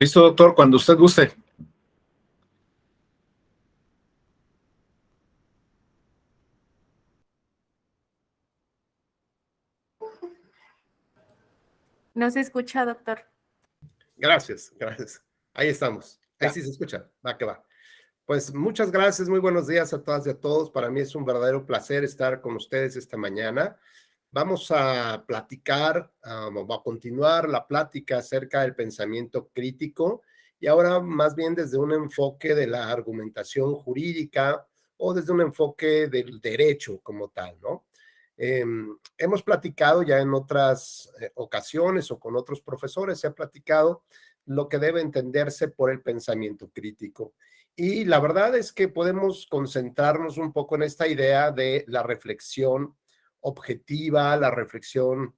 Listo, doctor, cuando usted guste. No se escucha, doctor. Gracias. Ahí estamos. Ahí sí se escucha. Va que va. Pues muchas gracias, muy buenos días a todas y a todos. Para mí es un verdadero placer estar con ustedes esta mañana. Vamos a platicar, a continuar la plática acerca del pensamiento crítico y ahora más bien desde un enfoque de la argumentación jurídica o desde un enfoque del derecho como tal, ¿no? Hemos platicado ya en otras ocasiones o con otros profesores, se ha platicado lo que debe entenderse por el pensamiento crítico. Y la verdad es que podemos concentrarnos un poco en esta idea de la reflexión objetiva, la reflexión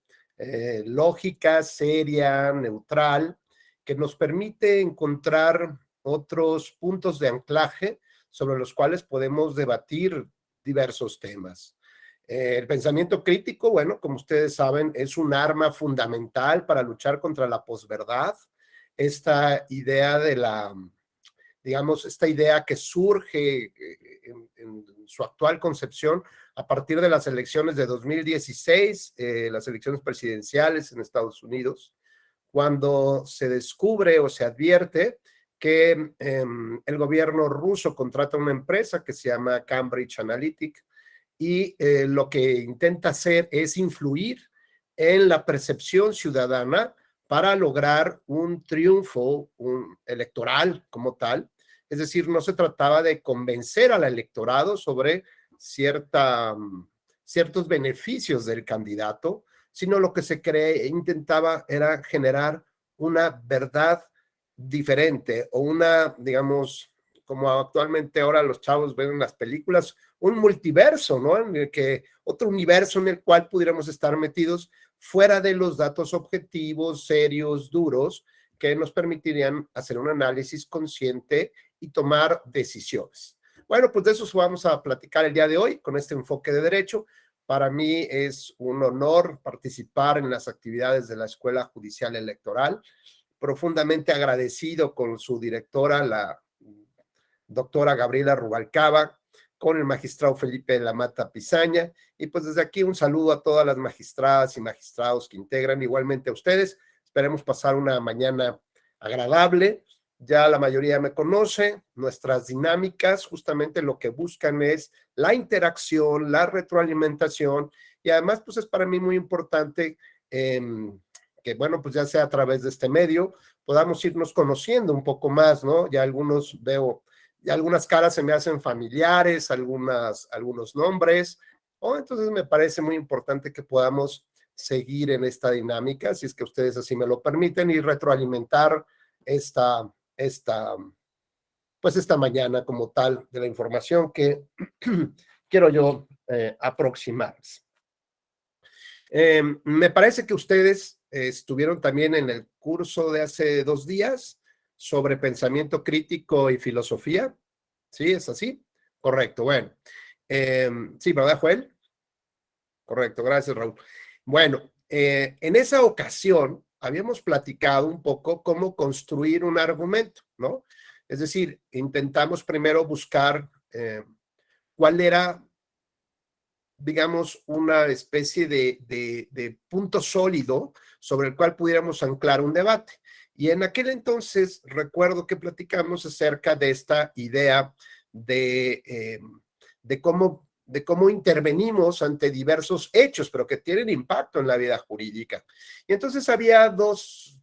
lógica, seria, neutral, que nos permite encontrar otros puntos de anclaje sobre los cuales podemos debatir diversos temas. El pensamiento crítico, bueno, como ustedes saben, es un arma fundamental para luchar contra la posverdad, esta idea de digamos, esta idea que surge en su actual concepción a partir de las elecciones de 2016, las elecciones presidenciales en Estados Unidos, cuando se descubre o se advierte que el gobierno ruso contrata una empresa que se llama Cambridge Analytica y lo que intenta hacer es influir en la percepción ciudadana para lograr un triunfo electoral como tal. Es decir, no se trataba de convencer al electorado sobre ciertos beneficios del candidato, sino lo que se intentaba era generar una verdad diferente o una, digamos, como actualmente ahora los chavos ven en las películas, un multiverso, ¿no? En el que otro universo en el cual pudiéramos estar metidos fuera de los datos objetivos, serios, duros, que nos permitirían hacer un análisis consciente y tomar decisiones. Bueno, pues de eso vamos a platicar el día de hoy con este enfoque de derecho. Para mí es un honor participar en las actividades de la Escuela Judicial Electoral, profundamente agradecido con su directora, la doctora Gabriela Rubalcaba, con el magistrado Felipe de la Mata Pizaña, y pues desde aquí un saludo a todas las magistradas y magistrados que integran, igualmente a ustedes. Esperemos pasar una mañana agradable. Ya la mayoría me conoce, nuestras dinámicas justamente lo que buscan es la interacción, la retroalimentación, y además pues es para mí muy importante que bueno, pues ya sea a través de este medio, podamos irnos conociendo un poco más, ¿no? Ya algunos veo, ya algunas caras se me hacen familiares, algunos nombres, entonces me parece muy importante que podamos seguir en esta dinámica, si es que ustedes así me lo permiten, y retroalimentar esta mañana como tal de la información que quiero yo aproximarles. Me parece que ustedes estuvieron también en el curso de hace 2 días sobre pensamiento crítico y filosofía. ¿Sí? ¿Es así? Correcto, bueno. Sí, ¿verdad, Joel? Correcto, gracias, Raúl. Bueno, en esa ocasión habíamos platicado un poco cómo construir un argumento, ¿no? Es decir, intentamos primero buscar cuál era, digamos, una especie de punto sólido sobre el cual pudiéramos anclar un debate. Y en aquel entonces recuerdo que platicamos acerca de esta idea de cómo intervenimos ante diversos hechos, pero que tienen impacto en la vida jurídica. Y entonces había dos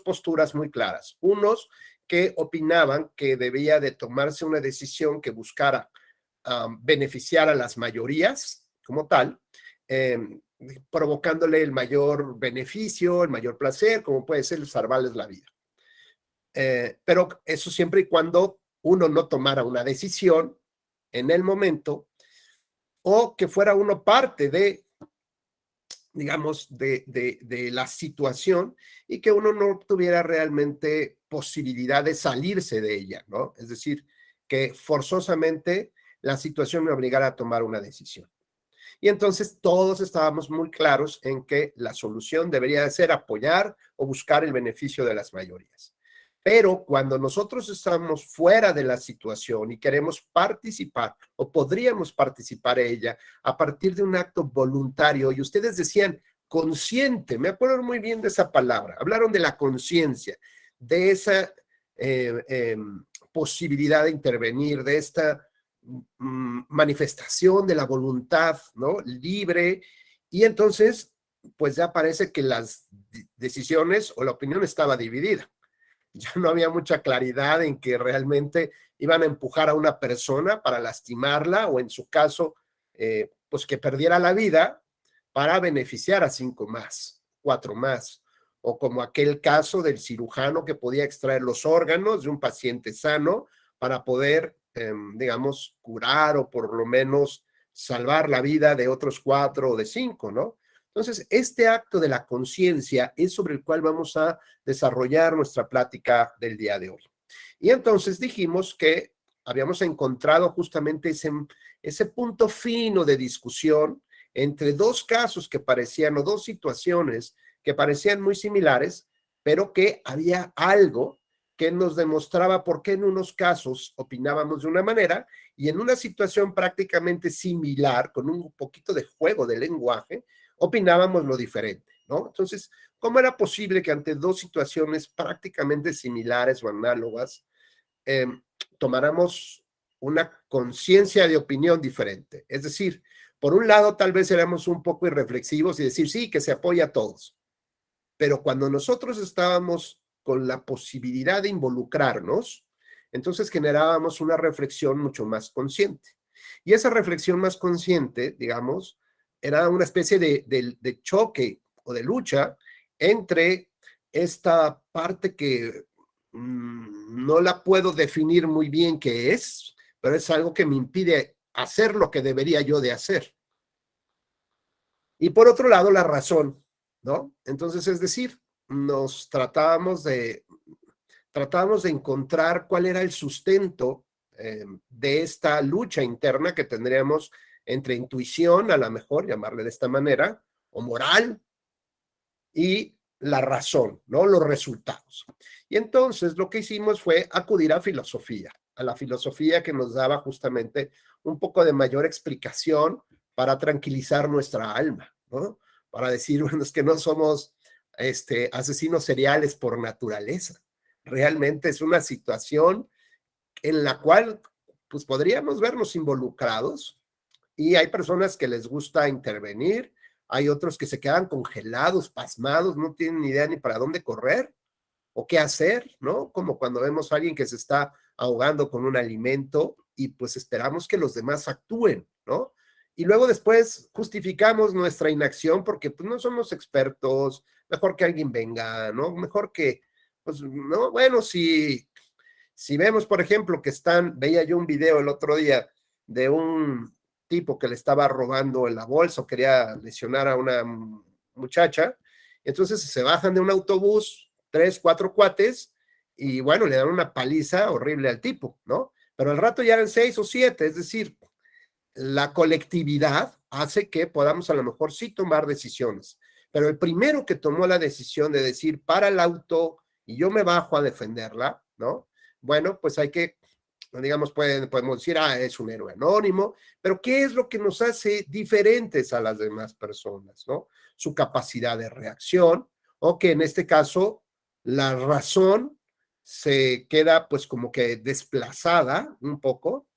posturas muy claras. Unos que opinaban que debía de tomarse una decisión que buscara beneficiar a las mayorías como tal, provocándole el mayor beneficio, el mayor placer, como puede ser salvarles la vida. Pero eso siempre y cuando uno no tomara una decisión en el momento o que fuera uno parte de, digamos, de la situación y que uno no tuviera realmente posibilidad de salirse de ella, ¿no? Es decir, que forzosamente la situación me obligara a tomar una decisión. Y entonces todos estábamos muy claros en que la solución debería de ser apoyar o buscar el beneficio de las mayorías. Pero cuando nosotros estamos fuera de la situación y queremos participar o podríamos participar en ella a partir de un acto voluntario, y ustedes decían consciente, me acuerdo muy bien de esa palabra, hablaron de la conciencia, de esa posibilidad de intervenir, de esta manifestación de la voluntad, ¿no? Libre, y entonces, pues ya parece que las decisiones o la opinión estaba dividida. Ya no había mucha claridad en que realmente iban a empujar a una persona para lastimarla o en su caso, pues que perdiera la vida para beneficiar a 5 más, 4 más, o como aquel caso del cirujano que podía extraer los órganos de un paciente sano para poder, digamos, curar o por lo menos salvar la vida de otros 4 o de 5, ¿no? Entonces, este acto de la conciencia es sobre el cual vamos a desarrollar nuestra plática del día de hoy. Y entonces dijimos que habíamos encontrado justamente ese punto fino de discusión entre dos casos que parecían, o dos situaciones que parecían muy similares, pero que había algo que nos demostraba por qué en unos casos opinábamos de una manera y en una situación prácticamente similar, con un poquito de juego de lenguaje, opinábamos lo diferente, ¿no? Entonces, ¿cómo era posible que ante dos situaciones prácticamente similares o análogas eh, tomáramos una conciencia de opinión diferente? Es decir, por un lado, tal vez éramos un poco irreflexivos y decir, sí, que se apoya a todos, pero cuando nosotros estábamos con la posibilidad de involucrarnos, entonces generábamos una reflexión mucho más consciente. Y esa reflexión más consciente, digamos, era una especie de choque o de lucha entre esta parte que no la puedo definir muy bien qué es, pero es algo que me impide hacer lo que debería yo de hacer. Y por otro lado, la razón, ¿no? Entonces, es decir, nos tratábamos de encontrar cuál era el sustento de esta lucha interna que tendríamos entre intuición, a lo mejor llamarle de esta manera, o moral, y la razón, ¿no? Los resultados. Y entonces lo que hicimos fue acudir a la filosofía que nos daba justamente un poco de mayor explicación para tranquilizar nuestra alma, ¿no? Para decir, bueno, es que no somos asesinos seriales por naturaleza. Realmente es una situación en la cual pues podríamos vernos involucrados y hay personas que les gusta intervenir, hay otros que se quedan congelados, pasmados, no tienen ni idea ni para dónde correr o qué hacer, ¿no? Como cuando vemos a alguien que se está ahogando con un alimento y pues esperamos que los demás actúen, ¿no? Y luego después justificamos nuestra inacción porque pues no somos expertos, mejor que alguien venga, ¿no? Mejor que, pues, no, bueno, si vemos, por ejemplo, que veía yo un video el otro día de un tipo que le estaba robando en la bolsa o quería lesionar a una muchacha, entonces se bajan de un autobús, 3, 4 cuates, y bueno, le dan una paliza horrible al tipo, ¿no? Pero al rato ya eran 6 o 7, es decir, la colectividad hace que podamos a lo mejor sí tomar decisiones, pero el primero que tomó la decisión de decir para el auto y yo me bajo a defenderla, ¿no? Bueno, pues hay que, digamos, podemos decir, es un héroe anónimo, pero ¿qué es lo que nos hace diferentes a las demás personas, ¿no? Su capacidad de reacción, o que en este caso la razón se queda pues como que desplazada un poco,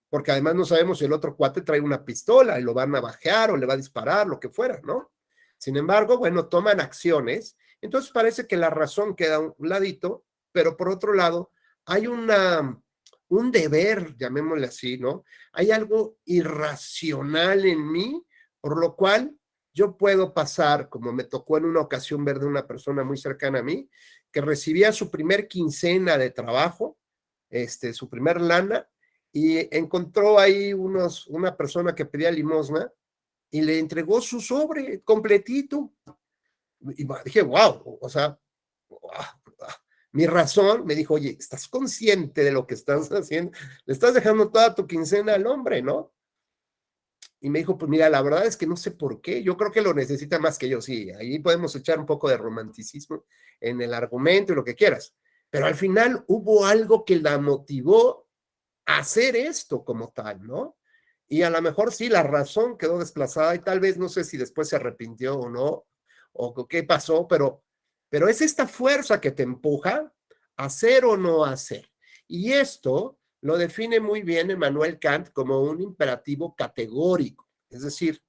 porque además no sabemos si el otro cuate trae una pistola y lo van a bajear o le va a disparar, lo que fuera, ¿no? Sin embargo, bueno, toman acciones, entonces parece que la razón queda a un ladito, pero por otro lado, hay un deber, llamémosle así, ¿no? Hay algo irracional en mí, por lo cual yo puedo pasar, como me tocó en una ocasión ver de una persona muy cercana a mí, que recibía su primer quincena de trabajo, su primer lana, y encontró ahí una persona que pedía limosna y le entregó su sobre completito. Y dije, wow, o sea, wow, mi razón me dijo, oye, ¿estás consciente de lo que estás haciendo? Le estás dejando toda tu quincena al hombre, ¿no? Y me dijo, pues mira, la verdad es que no sé por qué, yo creo que lo necesita más que yo, sí, ahí podemos echar un poco de romanticismo en el argumento y lo que quieras, pero al final hubo algo que la motivó a hacer esto como tal, ¿no? Y a lo mejor sí, la razón quedó desplazada y tal vez no sé si después se arrepintió o no, o qué pasó, pero es esta fuerza que te empuja a hacer o no hacer. Y esto lo define muy bien Emmanuel Kant como un imperativo categórico, es decir,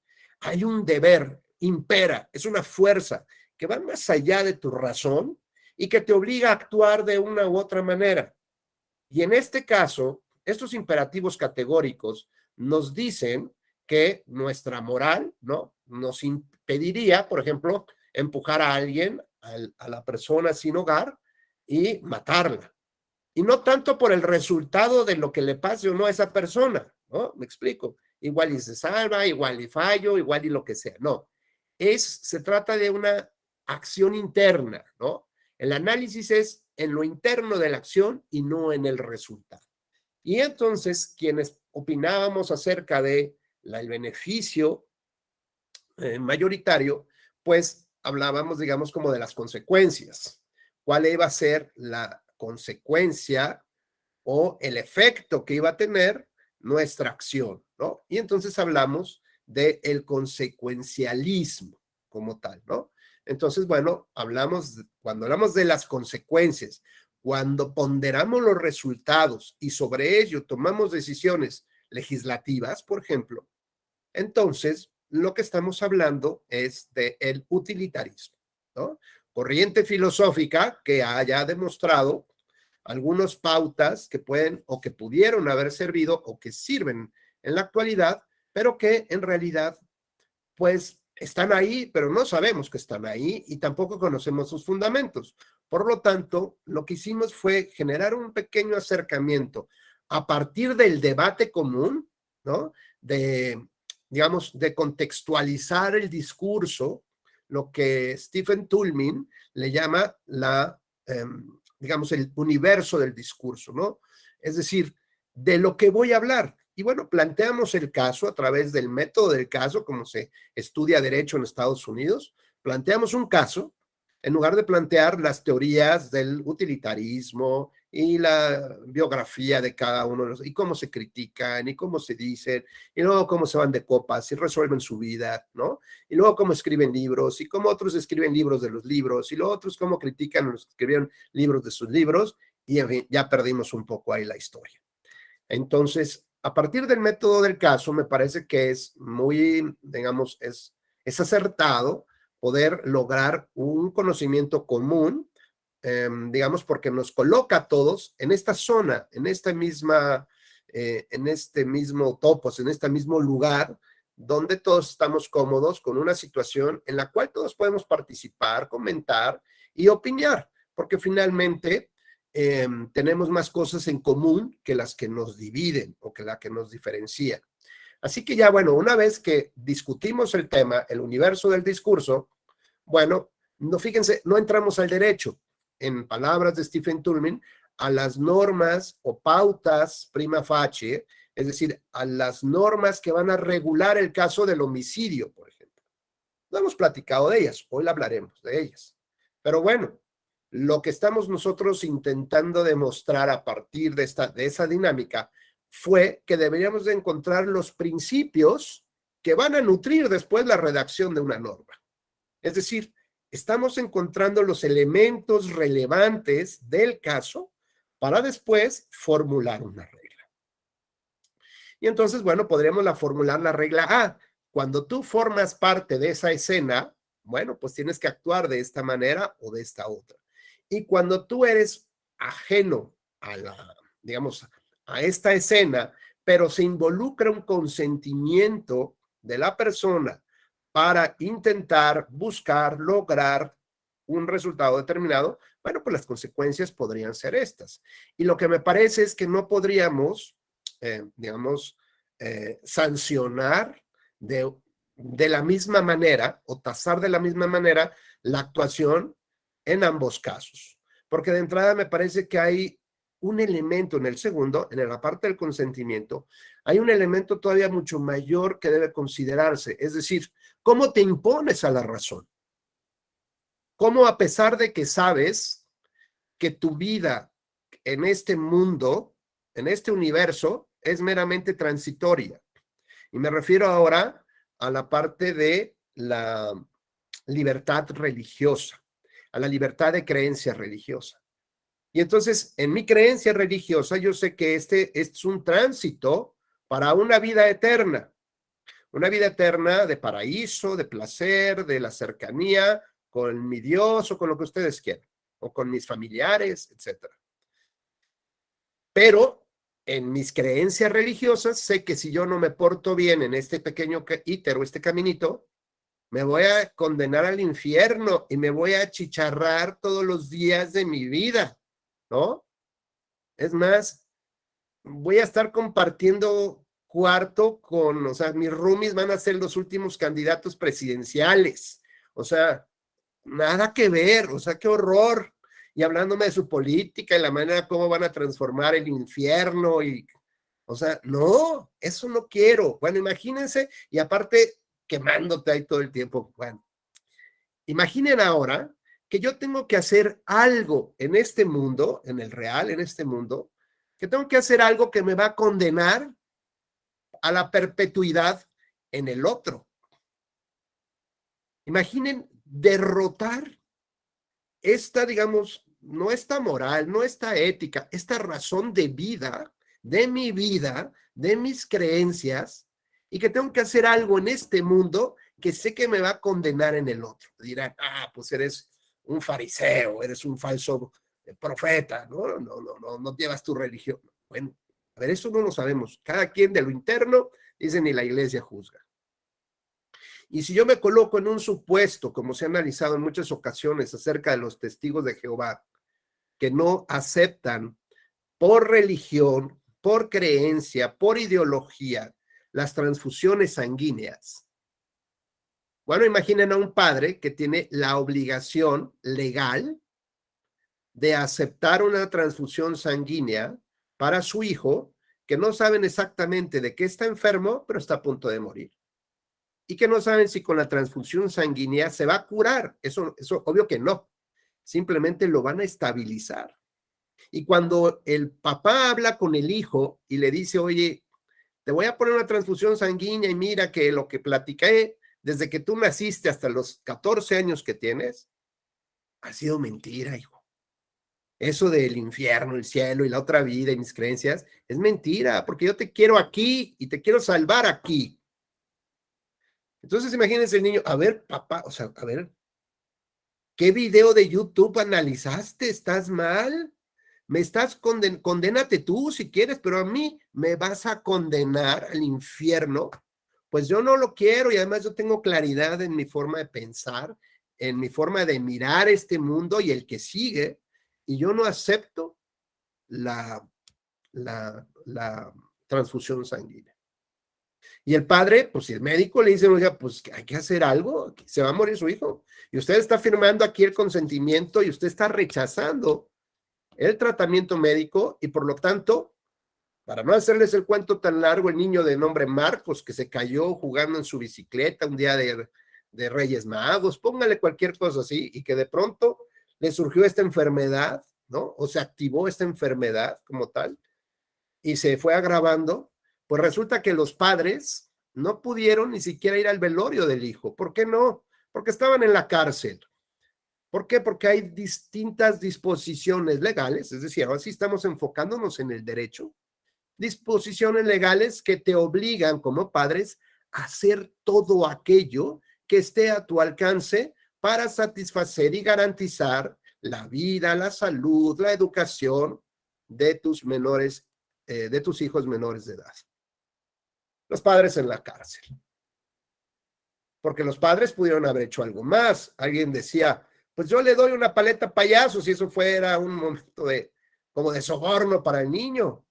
hay un deber, impera, es una fuerza que va más allá de tu razón y que te obliga a actuar de una u otra manera. Y en este caso, estos imperativos categóricos nos dicen que nuestra moral, ¿no? Nos impediría, por ejemplo, empujar a alguien, a la persona sin hogar y matarla. Y no tanto por el resultado de lo que le pase o no a esa persona, ¿no? Me explico. Igual y se salva, igual y fallo, igual y lo que sea. No. Se trata de una acción interna, ¿no? El análisis es en lo interno de la acción y no en el resultado. Y entonces, quienes opinábamos acerca de el beneficio mayoritario, pues hablábamos, digamos, como de las consecuencias. ¿Cuál iba a ser la consecuencia o el efecto que iba a tener nuestra acción, ¿no? Y entonces hablamos del consecuencialismo como tal, ¿no? Entonces, bueno, cuando hablamos de las consecuencias, cuando ponderamos los resultados y sobre ello tomamos decisiones legislativas, por ejemplo, entonces lo que estamos hablando es del utilitarismo, ¿no? Corriente filosófica que haya demostrado algunas pautas que pueden o que pudieron haber servido o que sirven en la actualidad, pero que en realidad pues están ahí, pero no sabemos que están ahí y tampoco conocemos sus fundamentos. Por lo tanto, lo que hicimos fue generar un pequeño acercamiento a partir del debate común, ¿no? Digamos, de contextualizar el discurso, lo que Stephen Toulmin le llama digamos, el universo del discurso, ¿no? Es decir, de lo que voy a hablar. Y bueno, planteamos el caso a través del método del caso, como se estudia derecho en Estados Unidos. Planteamos un caso en lugar de plantear las teorías del utilitarismo y la biografía de cada uno de los, y cómo se critican y cómo se dicen, y luego cómo se van de copas y resuelven su vida, ¿no? Y luego cómo escriben libros y cómo otros escriben libros de los libros y luego otros cómo critican a los que escribieron libros de sus libros y en fin, ya perdimos un poco ahí la historia. Entonces, a partir del método del caso, me parece que es muy, digamos, es acertado poder lograr un conocimiento común, digamos, porque nos coloca a todos en esta zona, en este mismo topos, en este mismo lugar, donde todos estamos cómodos con una situación en la cual todos podemos participar, comentar y opinar, porque finalmente tenemos más cosas en común que las que nos dividen o que las que nos diferencian. Así que ya, bueno, una vez que discutimos el tema, el universo del discurso, bueno, no, fíjense, no entramos al derecho, en palabras de Stephen Toulmin, a las normas o pautas prima facie, es decir, a las normas que van a regular el caso del homicidio, por ejemplo. No hemos platicado de ellas, hoy hablaremos de ellas. Pero bueno, lo que estamos nosotros intentando demostrar a partir de esa dinámica fue que deberíamos de encontrar los principios que van a nutrir después la redacción de una norma. Es decir, estamos encontrando los elementos relevantes del caso para después formular una regla. Y entonces, bueno, podríamos formular la regla A. Cuando tú formas parte de esa escena, bueno, pues tienes que actuar de esta manera o de esta otra. Y cuando tú eres ajeno digamos, a esta escena, pero se involucra un consentimiento de la persona para intentar buscar, lograr un resultado determinado, bueno, pues las consecuencias podrían ser estas. Y lo que me parece es que no podríamos, digamos, sancionar de la misma manera o tasar de la misma manera la actuación en ambos casos. Porque de entrada me parece que hay un elemento en el segundo, en la parte del consentimiento, hay un elemento todavía mucho mayor que debe considerarse, es decir, ¿cómo te impones a la razón? ¿Cómo a pesar de que sabes que tu vida en este mundo, en este universo, es meramente transitoria. Y me refiero ahora a la parte de la libertad religiosa, a la libertad de creencia religiosa. Y entonces, en mi creencia religiosa, yo sé que este es un tránsito para una vida eterna de paraíso, de placer, de la cercanía con mi Dios o con lo que ustedes quieran, o con mis familiares, etcétera. Pero en mis creencias religiosas sé que si yo no me porto bien en este pequeño íter o este caminito, me voy a condenar al infierno y me voy a achicharrar todos los días de mi vida, ¿no? Es más, voy a estar compartiendo cuarto con, o sea, mis roomies van a ser los últimos candidatos presidenciales. O sea, nada que ver, o sea, qué horror. Y hablándome de su política y la manera como van a transformar el infierno y, o sea, no, eso no quiero. Bueno, imagínense, y aparte quemándote ahí todo el tiempo. Bueno, imaginen ahora que yo tengo que hacer algo en este mundo, en el real, en este mundo, que tengo que hacer algo que me va a condenar a la perpetuidad en el otro. Imaginen derrotar esta, digamos, no esta moral, no esta ética, esta razón de vida, de mi vida, de mis creencias, y que tengo que hacer algo en este mundo que sé que me va a condenar en el otro. Dirán, pues eres un fariseo, eres un falso profeta, no llevas tu religión. Bueno, a ver, eso no lo sabemos. Cada quien de lo interno, dice, ni la iglesia juzga. Y si yo me coloco en un supuesto, como se ha analizado en muchas ocasiones acerca de los testigos de Jehová, que no aceptan por religión, por creencia, por ideología, las transfusiones sanguíneas. Bueno, imaginen a un padre que tiene la obligación legal de aceptar una transfusión sanguínea para su hijo, que no saben exactamente de qué está enfermo, pero está a punto de morir. Y que no saben si con la transfusión sanguínea se va a curar. Eso obvio que no. Simplemente lo van a estabilizar. Y cuando el papá habla con el hijo y le dice, oye, te voy a poner una transfusión sanguínea y mira que lo que platiqué desde que tú naciste hasta los 14 años que tienes, ha sido mentira, hijo. Eso del infierno, el cielo y la otra vida y mis creencias, es mentira, porque yo te quiero aquí y te quiero salvar aquí. Entonces imagínense el niño, a ver, papá, o sea, a ver, ¿qué video de YouTube analizaste? ¿Estás mal? Me estás condénate tú si quieres, pero a mí me vas a condenar al infierno. Pues yo no lo quiero y además yo tengo claridad en mi forma de pensar, en mi forma de mirar este mundo y el que sigue, y yo no acepto la transfusión sanguínea. Y el padre, pues si el médico le dice, oiga, pues hay que hacer algo, se va a morir su hijo. Y usted está firmando aquí el consentimiento y usted está rechazando el tratamiento médico y por lo tanto, para no hacerles el cuento tan largo, el niño de nombre Marcos que se cayó jugando en su bicicleta un día de Reyes Magos, póngale cualquier cosa así y que de pronto le surgió esta enfermedad, ¿no? O se activó esta enfermedad como tal y se fue agravando, pues resulta que los padres no pudieron ni siquiera ir al velorio del hijo. ¿Por qué no? Porque estaban en la cárcel. ¿Por qué? Porque hay distintas disposiciones legales, es decir, ahora sí estamos enfocándonos en el derecho, disposiciones legales que te obligan como padres a hacer todo aquello que esté a tu alcance para satisfacer y garantizar la vida, la salud, la educación de tus menores, de tus hijos menores de edad. Los padres en la cárcel. Porque los padres pudieron haber hecho algo más. Alguien decía, pues yo le doy una paleta payaso si eso fuera un momento como de soborno para el niño.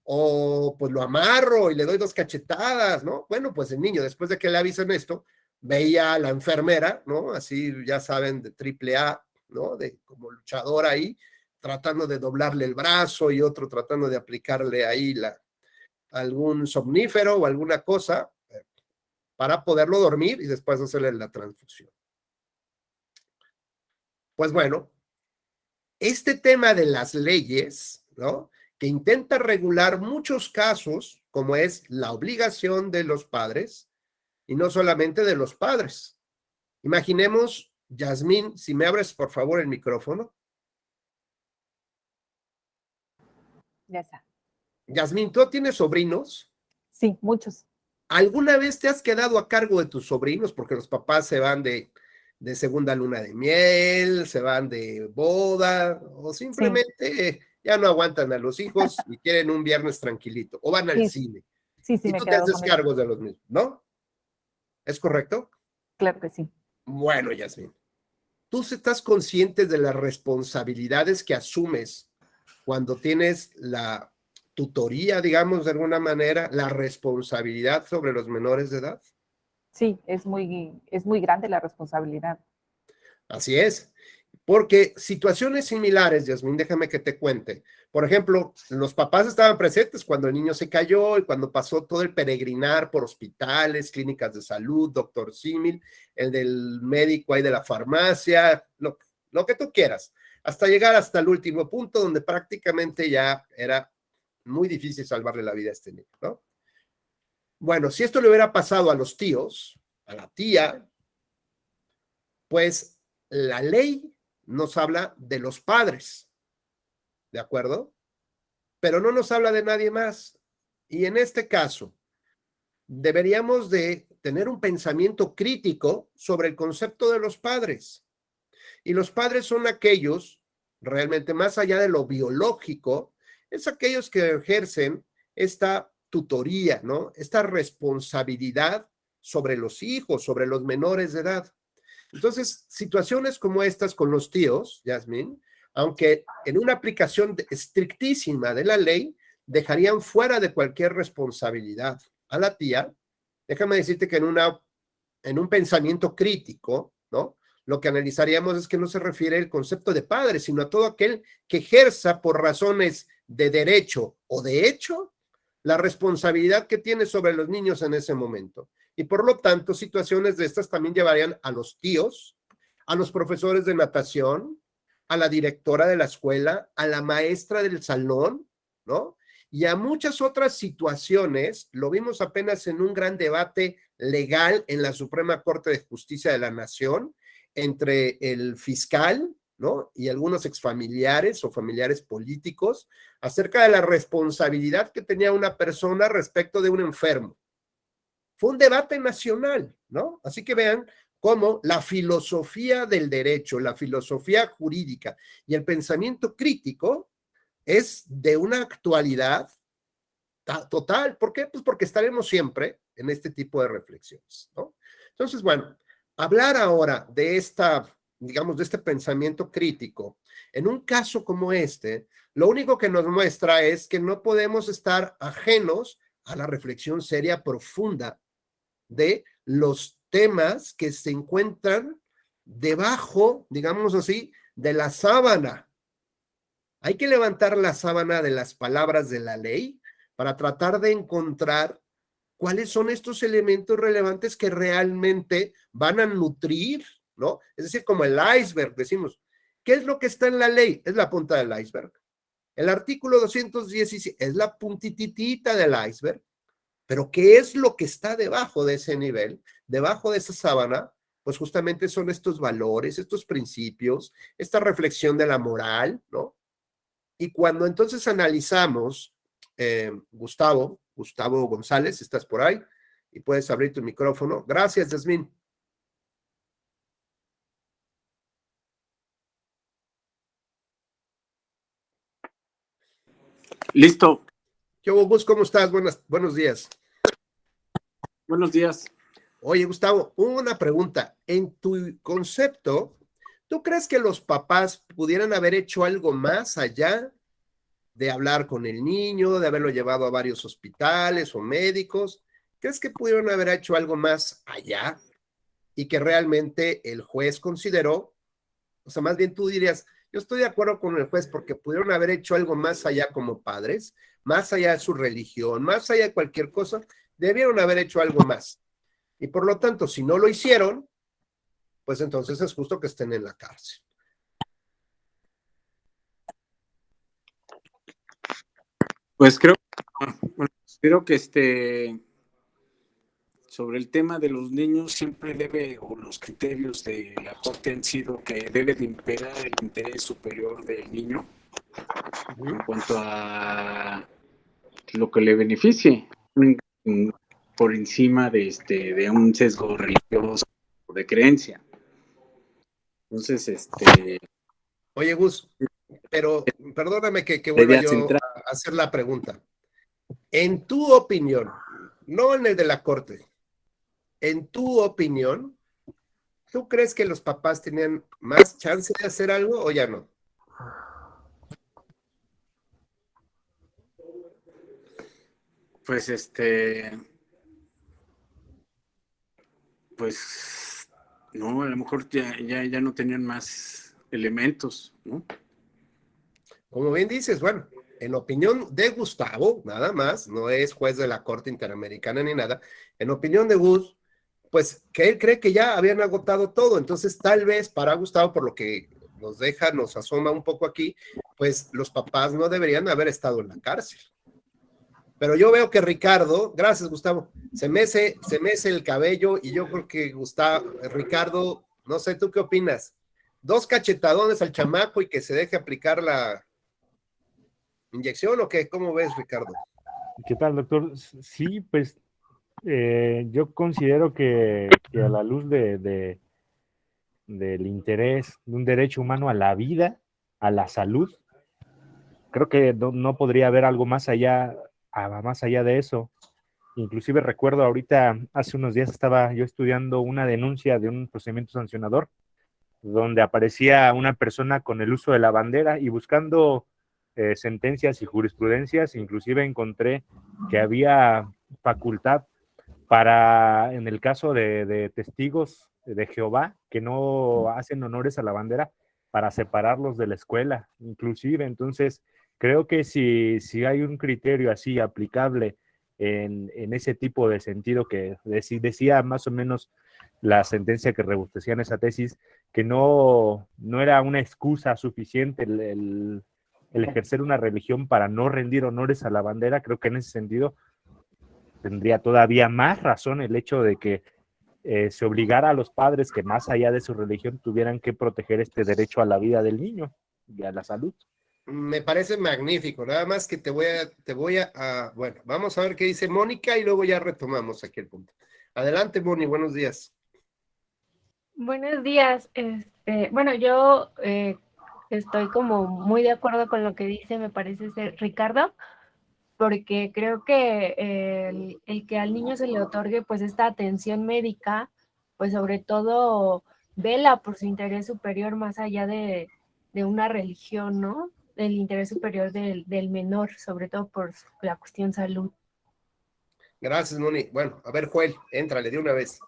O pues lo amarro y le doy 2 cachetadas, ¿no? Bueno, pues el niño, después de que le avisen esto, veía a la enfermera, ¿no? Así, ya saben, de AAA, ¿no? De como luchador ahí, tratando de doblarle el brazo y otro tratando de aplicarle ahí algún somnífero o alguna cosa para poderlo dormir y después hacerle la transfusión. Pues bueno, este tema de las leyes, ¿no? Que intenta regular muchos casos, como es la obligación de los padres, y no solamente de los padres. Imaginemos, Yasmín, si me abres por favor el micrófono. Ya está. Yasmín, ¿tú tienes sobrinos? Sí, muchos. ¿Alguna vez te has quedado a cargo de tus sobrinos? Porque los papás se van de segunda luna de miel, se van de boda, o simplemente ya no aguantan a los hijos y quieren un viernes tranquilito, o van al cine. Sí, Y me he tú te quedado haces con ellos. cargo de los mismos, ¿no? ¿Es correcto? Claro que sí. Bueno, Yasmín, tú estás consciente de las responsabilidades que asumes cuando tienes la tutoría, digamos, de alguna manera, la responsabilidad sobre los menores de edad. Sí, es muy grande la responsabilidad. Así es, porque situaciones similares, Yasmín, déjame que te cuente. Por ejemplo, los papás estaban presentes cuando el niño se cayó y cuando pasó todo el peregrinar por hospitales, clínicas de salud, doctor símil, el del médico ahí de la farmacia, lo que tú quieras, hasta llegar hasta el último punto donde prácticamente ya era muy difícil salvarle la vida a este niño, ¿no? Bueno, si esto le hubiera pasado a los tíos, a la tía, pues la ley nos habla de los padres, ¿de acuerdo? Pero no nos habla de nadie más. Y en este caso, deberíamos de tener un pensamiento crítico sobre el concepto de los padres. Y los padres son aquellos, realmente más allá de lo biológico, es aquellos que ejercen esta tutoría, ¿no? Esta responsabilidad sobre los hijos, sobre los menores de edad. Entonces, situaciones como estas con los tíos, Yasmín, aunque en una aplicación estrictísima de la ley, dejarían fuera de cualquier responsabilidad a la tía. Déjame decirte que en un pensamiento crítico, ¿no? Lo que analizaríamos es que no se refiere el concepto de padre, sino a todo aquel que ejerza por razones de derecho o de hecho la responsabilidad que tiene sobre los niños en ese momento. Y por lo tanto, situaciones de estas también llevarían a los tíos, a los profesores de natación, a la directora de la escuela, a la maestra del salón, ¿no? Y a muchas otras situaciones, lo vimos apenas en un gran debate legal en la Suprema Corte de Justicia de la Nación, entre el fiscal, ¿no? Y algunos exfamiliares o familiares políticos, acerca de la responsabilidad que tenía una persona respecto de un enfermo. Fue un debate nacional, ¿no? Así que vean cómo la filosofía del derecho, la filosofía jurídica y el pensamiento crítico es de una actualidad total. ¿Por qué? Pues porque estaremos siempre en este tipo de reflexiones, ¿no? Entonces, bueno, hablar ahora de digamos, de este pensamiento crítico, en un caso como este, lo único que nos muestra es que no podemos estar ajenos a la reflexión seria, profunda de los temas que se encuentran debajo, digamos así, de la sábana. Hay que levantar la sábana de las palabras de la ley para tratar de encontrar cuáles son estos elementos relevantes que realmente van a nutrir, ¿no? Es decir, como el iceberg, decimos, ¿qué es lo que está en la ley? Es la punta del iceberg. El artículo 217 es la puntitita del iceberg, pero ¿qué es lo que está debajo de ese nivel, debajo de esa sábana? Pues justamente son estos valores, estos principios, esta reflexión de la moral, ¿no? Y cuando entonces analizamos, Gustavo González, estás por ahí y puedes abrir tu micrófono. Gracias, Yasmín. Listo. ¿Qué hubo, Gus? ¿Cómo estás? Buenos días. Buenos días. Oye, Gustavo, una pregunta. En tu concepto, ¿tú crees que los papás pudieran haber hecho algo más allá de hablar con el niño, de haberlo llevado a varios hospitales o médicos? ¿Crees que pudieron haber hecho algo más allá y que realmente el juez consideró? O sea, más bien tú dirías, yo estoy de acuerdo con el juez porque pudieron haber hecho algo más allá como padres, más allá de su religión, más allá de cualquier cosa, debieron haber hecho algo más. Y por lo tanto, si no lo hicieron, pues entonces es justo que estén en la cárcel. Pues creo que sobre el tema de los niños siempre o los criterios de la Corte han sido que debe de imperar el interés superior del niño en cuanto a lo que le beneficie, por encima de un sesgo religioso o de creencia. Entonces, Oye, Gus, pero perdóname que vuelva yo central. a hacer la pregunta. En tu opinión, no en el de la Corte, en tu opinión, ¿tú crees que los papás tenían más chance de hacer algo o ya no? Pues pues no, a lo mejor ya no tenían más elementos, ¿no? Como bien dices, bueno, en opinión de Gustavo, nada más, no es juez de la Corte Interamericana ni nada, en opinión de Gus, pues que él cree que ya habían agotado todo, entonces tal vez para Gustavo, por lo que nos asoma un poco aquí, pues los papás no deberían haber estado en la cárcel. Pero yo veo que Ricardo, gracias Gustavo, se mece el cabello y yo creo que Ricardo, no sé, ¿tú qué opinas? 2 cachetadones al chamaco y que se deje aplicar la inyección o qué? ¿Cómo ves, Ricardo? ¿Qué tal, doctor? Sí, pues yo considero que a la luz del interés de un derecho humano a la vida, a la salud, creo que no podría haber algo más allá de eso. Inclusive recuerdo ahorita, hace unos días estaba yo estudiando una denuncia de un procedimiento sancionador donde aparecía una persona con el uso de la bandera y buscando sentencias y jurisprudencias, inclusive encontré que había facultad para, en el caso de testigos de Jehová que no hacen honores a la bandera, para separarlos de la escuela, inclusive. Entonces, creo que si hay un criterio así aplicable en ese tipo de sentido que decía más o menos la sentencia que robustecía en esa tesis, que no era una excusa suficiente el ejercer una religión para no rendir honores a la bandera, creo que en ese sentido tendría todavía más razón el hecho de que se obligara a los padres que más allá de su religión tuvieran que proteger este derecho a la vida del niño y a la salud. Me parece magnífico, nada más que bueno, vamos a ver qué dice Mónica y luego ya retomamos aquí el punto. Adelante, Moni, buenos días. Buenos días. Bueno, yo estoy como muy de acuerdo con lo que dice, me parece ser Ricardo, porque creo que el que al niño se le otorgue pues esta atención médica, pues sobre todo vela por su interés superior más allá de una religión, ¿no? El interés superior del menor, sobre todo por la cuestión salud. Gracias, Moni. Bueno, a ver, Joel, éntrale de una vez.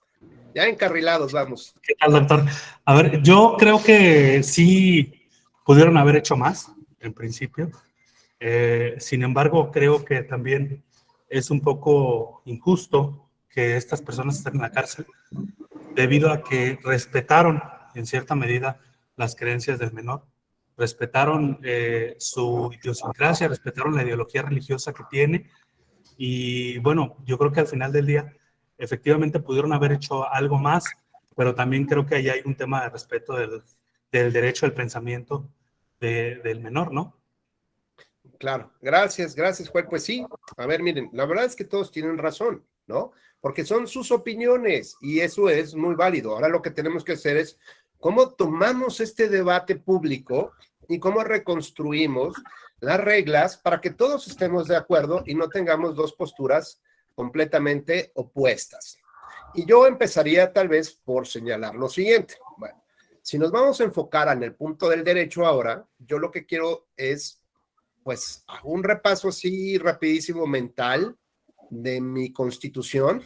Ya encarrilados, vamos. ¿Qué tal, doctor? A ver, yo creo que sí pudieron haber hecho más, en principio. Sin embargo, creo que también es un poco injusto que estas personas estén en la cárcel debido a que respetaron, en cierta medida, las creencias del menor, respetaron su idiosincrasia, respetaron la ideología religiosa que tiene y, bueno, yo creo que al final del día efectivamente pudieron haber hecho algo más, pero también creo que ahí hay un tema de respeto del derecho al pensamiento del menor, ¿no? Claro, gracias, Joel. Pues sí, a ver, miren, la verdad es que todos tienen razón, ¿no? Porque son sus opiniones y eso es muy válido. Ahora lo que tenemos que hacer es cómo tomamos este debate público y cómo reconstruimos las reglas para que todos estemos de acuerdo y no tengamos dos posturas completamente opuestas. Y yo empezaría tal vez por señalar lo siguiente. Bueno, si nos vamos a enfocar en el punto del derecho ahora, yo lo que quiero es, pues, un repaso así rapidísimo mental de mi Constitución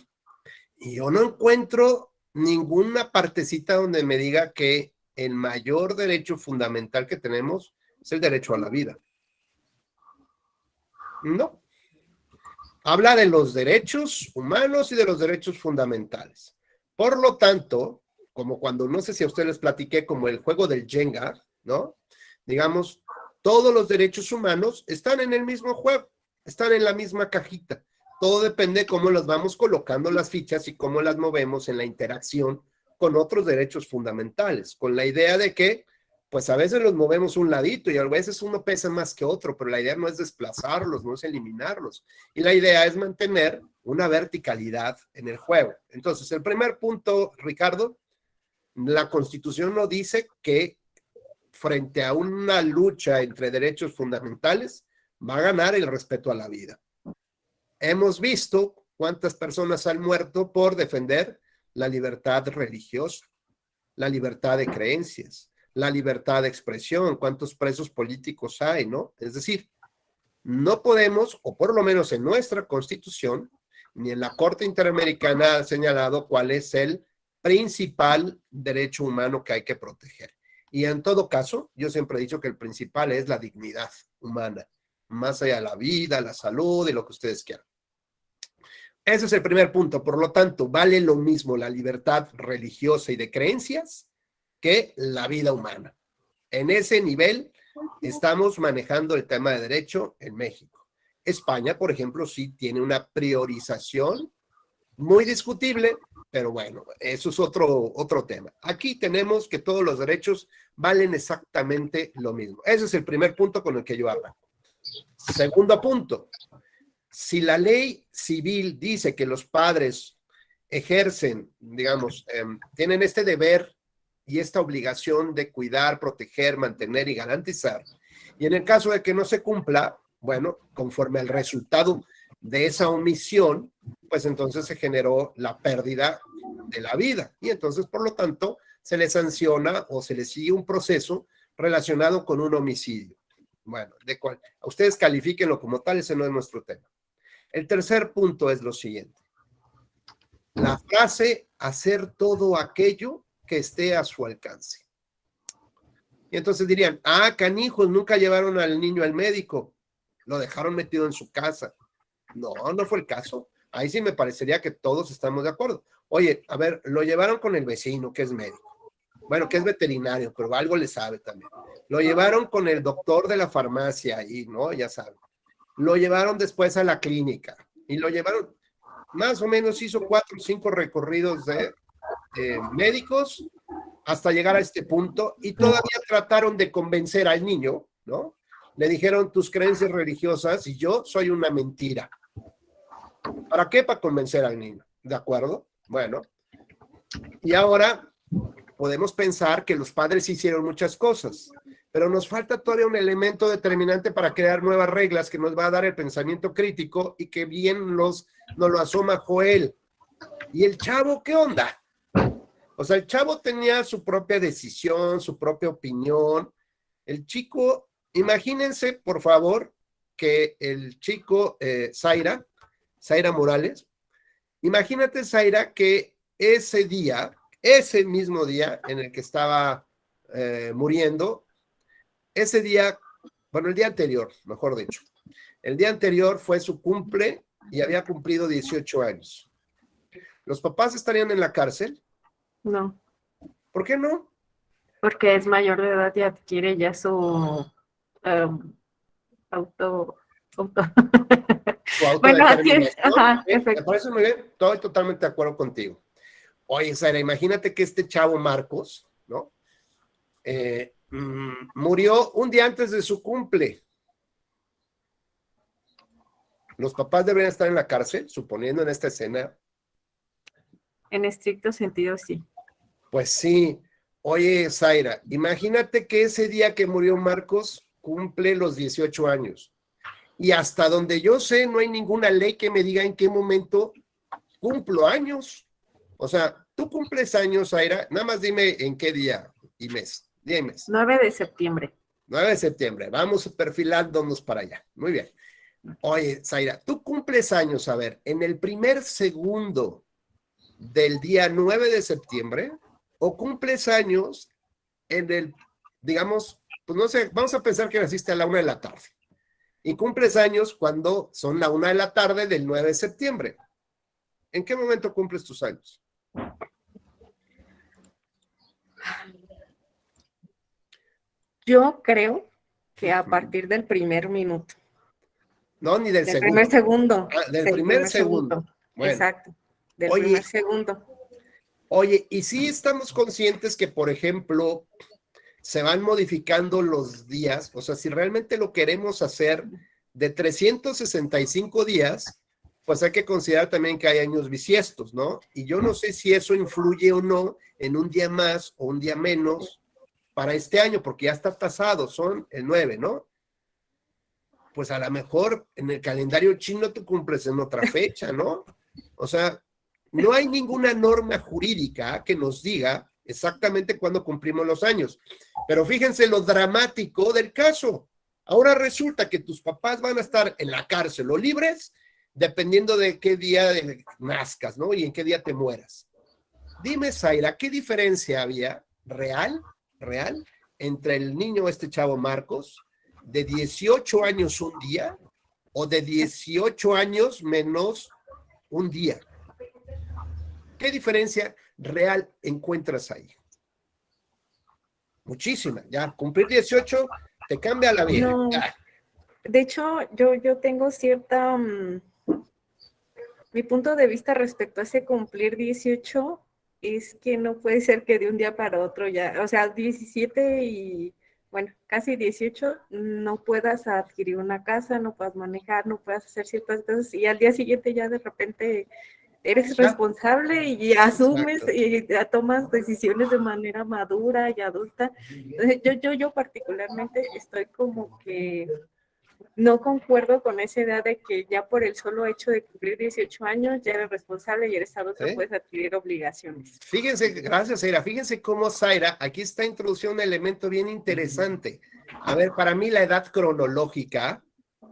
y yo no encuentro ninguna partecita donde me diga que el mayor derecho fundamental que tenemos es el derecho a la vida. No. Habla de los derechos humanos y de los derechos fundamentales. Por lo tanto, como cuando, no sé si a ustedes les platiqué, como el juego del Jenga, ¿no? Digamos, todos los derechos humanos están en el mismo juego. están en la misma cajita. Todo depende de cómo las vamos colocando las fichas y cómo las movemos en la interacción con otros derechos fundamentales, con la idea de que, pues a veces los movemos un ladito y a veces uno pesa más que otro, pero la idea no es desplazarlos, no es eliminarlos. Y la idea es mantener una verticalidad en el juego. Entonces, el primer punto, Ricardo, la Constitución no dice que frente a una lucha entre derechos fundamentales va a ganar el respeto a la vida. Hemos visto cuántas personas han muerto por defender la libertad religiosa, la libertad de creencias, la libertad de expresión, cuántos presos políticos hay, ¿no? Es decir, no podemos, o por lo menos en nuestra Constitución, ni en la Corte Interamericana ha señalado cuál es el principal derecho humano que hay que proteger. Y en todo caso, yo siempre he dicho que el principal es la dignidad humana, más allá de la vida, la salud y lo que ustedes quieran. Ese es el primer punto. Por lo tanto, vale lo mismo la libertad religiosa y de creencias que la vida humana. En ese nivel estamos manejando el tema de derecho en México. España, por ejemplo, sí tiene una priorización muy discutible, pero bueno, eso es otro tema. Aquí tenemos que todos los derechos valen exactamente lo mismo. Ese es el primer punto con el que yo hablo. Segundo punto, si la ley civil dice que los padres ejercen, digamos, tienen este deber y esta obligación de cuidar, proteger, mantener y garantizar, y en el caso de que no se cumpla, bueno, conforme al resultado de esa omisión, pues entonces se generó la pérdida de la vida y entonces, por lo tanto, se le sanciona o se le sigue un proceso relacionado con un homicidio. Bueno, de cual, ustedes califíquenlo como tal, ese no es nuestro tema. El tercer punto es lo siguiente. La frase, hacer todo aquello que esté a su alcance. Y entonces dirían, canijos, nunca llevaron al niño al médico, lo dejaron metido en su casa. No, no fue el caso. Ahí sí me parecería que todos estamos de acuerdo. Oye, a ver, lo llevaron con el vecino, que es médico. Bueno, que es veterinario, pero algo le sabe también. Lo llevaron con el doctor de la farmacia ahí, ¿no? Ya saben. Lo llevaron después a la clínica y lo llevaron, más o menos hizo 4 o 5 recorridos de médicos hasta llegar a este punto y todavía trataron de convencer al niño, ¿no? Le dijeron tus creencias religiosas y yo soy una mentira. ¿Para qué? Para convencer al niño, ¿de acuerdo? Bueno, y ahora podemos pensar que los padres hicieron muchas cosas, pero nos falta todavía un elemento determinante para crear nuevas reglas que nos va a dar el pensamiento crítico y que bien nos lo asoma Joel. ¿Y el chavo qué onda? O sea, el chavo tenía su propia decisión, su propia opinión. El chico, imagínense, por favor, que el chico Zaira Morales, imagínate, Zaira, que ese día, ese mismo día en el que estaba muriendo, ese día, bueno, el día anterior, mejor dicho, el día anterior fue su cumple y había cumplido 18 años. ¿Los papás estarían en la cárcel? No, ¿Por qué no? porque es mayor de edad y adquiere ya su auto. Su Bueno, así es. autodeterminación. Ajá, Me efecto. parece muy bien, estoy totalmente de acuerdo contigo. Oye, Sara, imagínate que este chavo Marcos, ¿no? Murió un día antes de su cumple. ¿Los papás deberían estar en la cárcel, suponiendo en esta escena? En estricto sentido, sí. Pues sí. Oye, Zaira, imagínate que ese día que murió Marcos cumple los 18 años. Y hasta donde yo sé, no hay ninguna ley que me diga en qué momento cumplo años. O sea, tú cumples años, Zaira, nada más dime en qué día y mes. Día y mes. 9 de septiembre. 9 de septiembre. Vamos perfilándonos para allá. Muy bien. Oye, Zaira, tú cumples años, a ver, en el primer segundo del día 9 de septiembre o cumples años en el, digamos, pues no sé, vamos a pensar que naciste a la 1 de la tarde y cumples años cuando son la 1 de la tarde del 9 de septiembre. ¿En qué momento cumples tus años? Yo creo que a partir del primer minuto. No, ni del Del segundo. primer segundo. Del Sí, primer segundo. Bueno. Exacto. Del Oye, primer segundo. Oye, y sí estamos conscientes que, por ejemplo, se van modificando los días, o sea, si realmente lo queremos hacer de 365 días, pues hay que considerar también que hay años bisiestos, ¿no? Y yo no sé si eso influye o no en un día más o un día menos para este año, porque ya está tasado, son el 9, ¿no? Pues a lo mejor en el calendario chino tú cumples en otra fecha, ¿no? O sea, no hay ninguna norma jurídica que nos diga exactamente cuándo cumplimos los años. Pero fíjense lo dramático del caso. Ahora resulta que tus papás van a estar en la cárcel o libres dependiendo de qué día nazcas, ¿no? Y en qué día te mueras. Dime, Zaira, ¿qué diferencia había real, entre el niño, este chavo Marcos, de 18 años un día o de 18 años menos un día? ¿Qué diferencia real encuentras ahí? Muchísima. Ya, cumplir 18 te cambia la vida. No, de hecho, yo tengo cierta... mi punto de vista respecto a ese cumplir 18 es que no puede ser que de un día para otro ya, o sea, 17 y, bueno, casi 18, no puedas adquirir una casa, no puedas manejar, no puedas hacer ciertas cosas y al día siguiente ya de repente eres responsable y asumes y tomas decisiones de manera madura y adulta. Entonces, yo particularmente estoy como que no concuerdo con esa idea de que ya por el solo hecho de cumplir 18 años ya eres responsable y eres adulto, puedes adquirir obligaciones. Fíjense, gracias, Zaira. Fíjense cómo Zaira aquí está introduciendo un elemento bien interesante. A ver, para mí la edad cronológica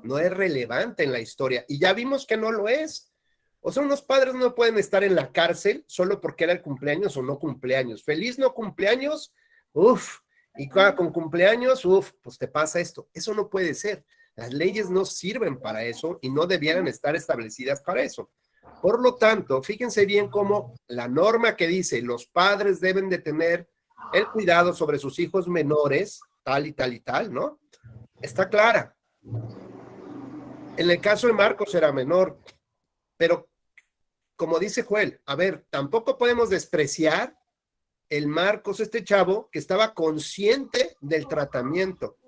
no es relevante en la historia y ya vimos que no lo es. O sea, unos padres no pueden estar en la cárcel solo porque era el cumpleaños o no cumpleaños. Feliz no cumpleaños, y con cumpleaños, pues te pasa esto. Eso no puede ser. Las leyes no sirven para eso y no debieran estar establecidas para eso. Por lo tanto, fíjense bien cómo la norma que dice los padres deben de tener el cuidado sobre sus hijos menores, tal y tal y tal, ¿no? Está clara. En el caso de Marcos era menor, pero como dice Joel, a ver, tampoco podemos despreciar el Marcos, este chavo, que estaba consciente del tratamiento.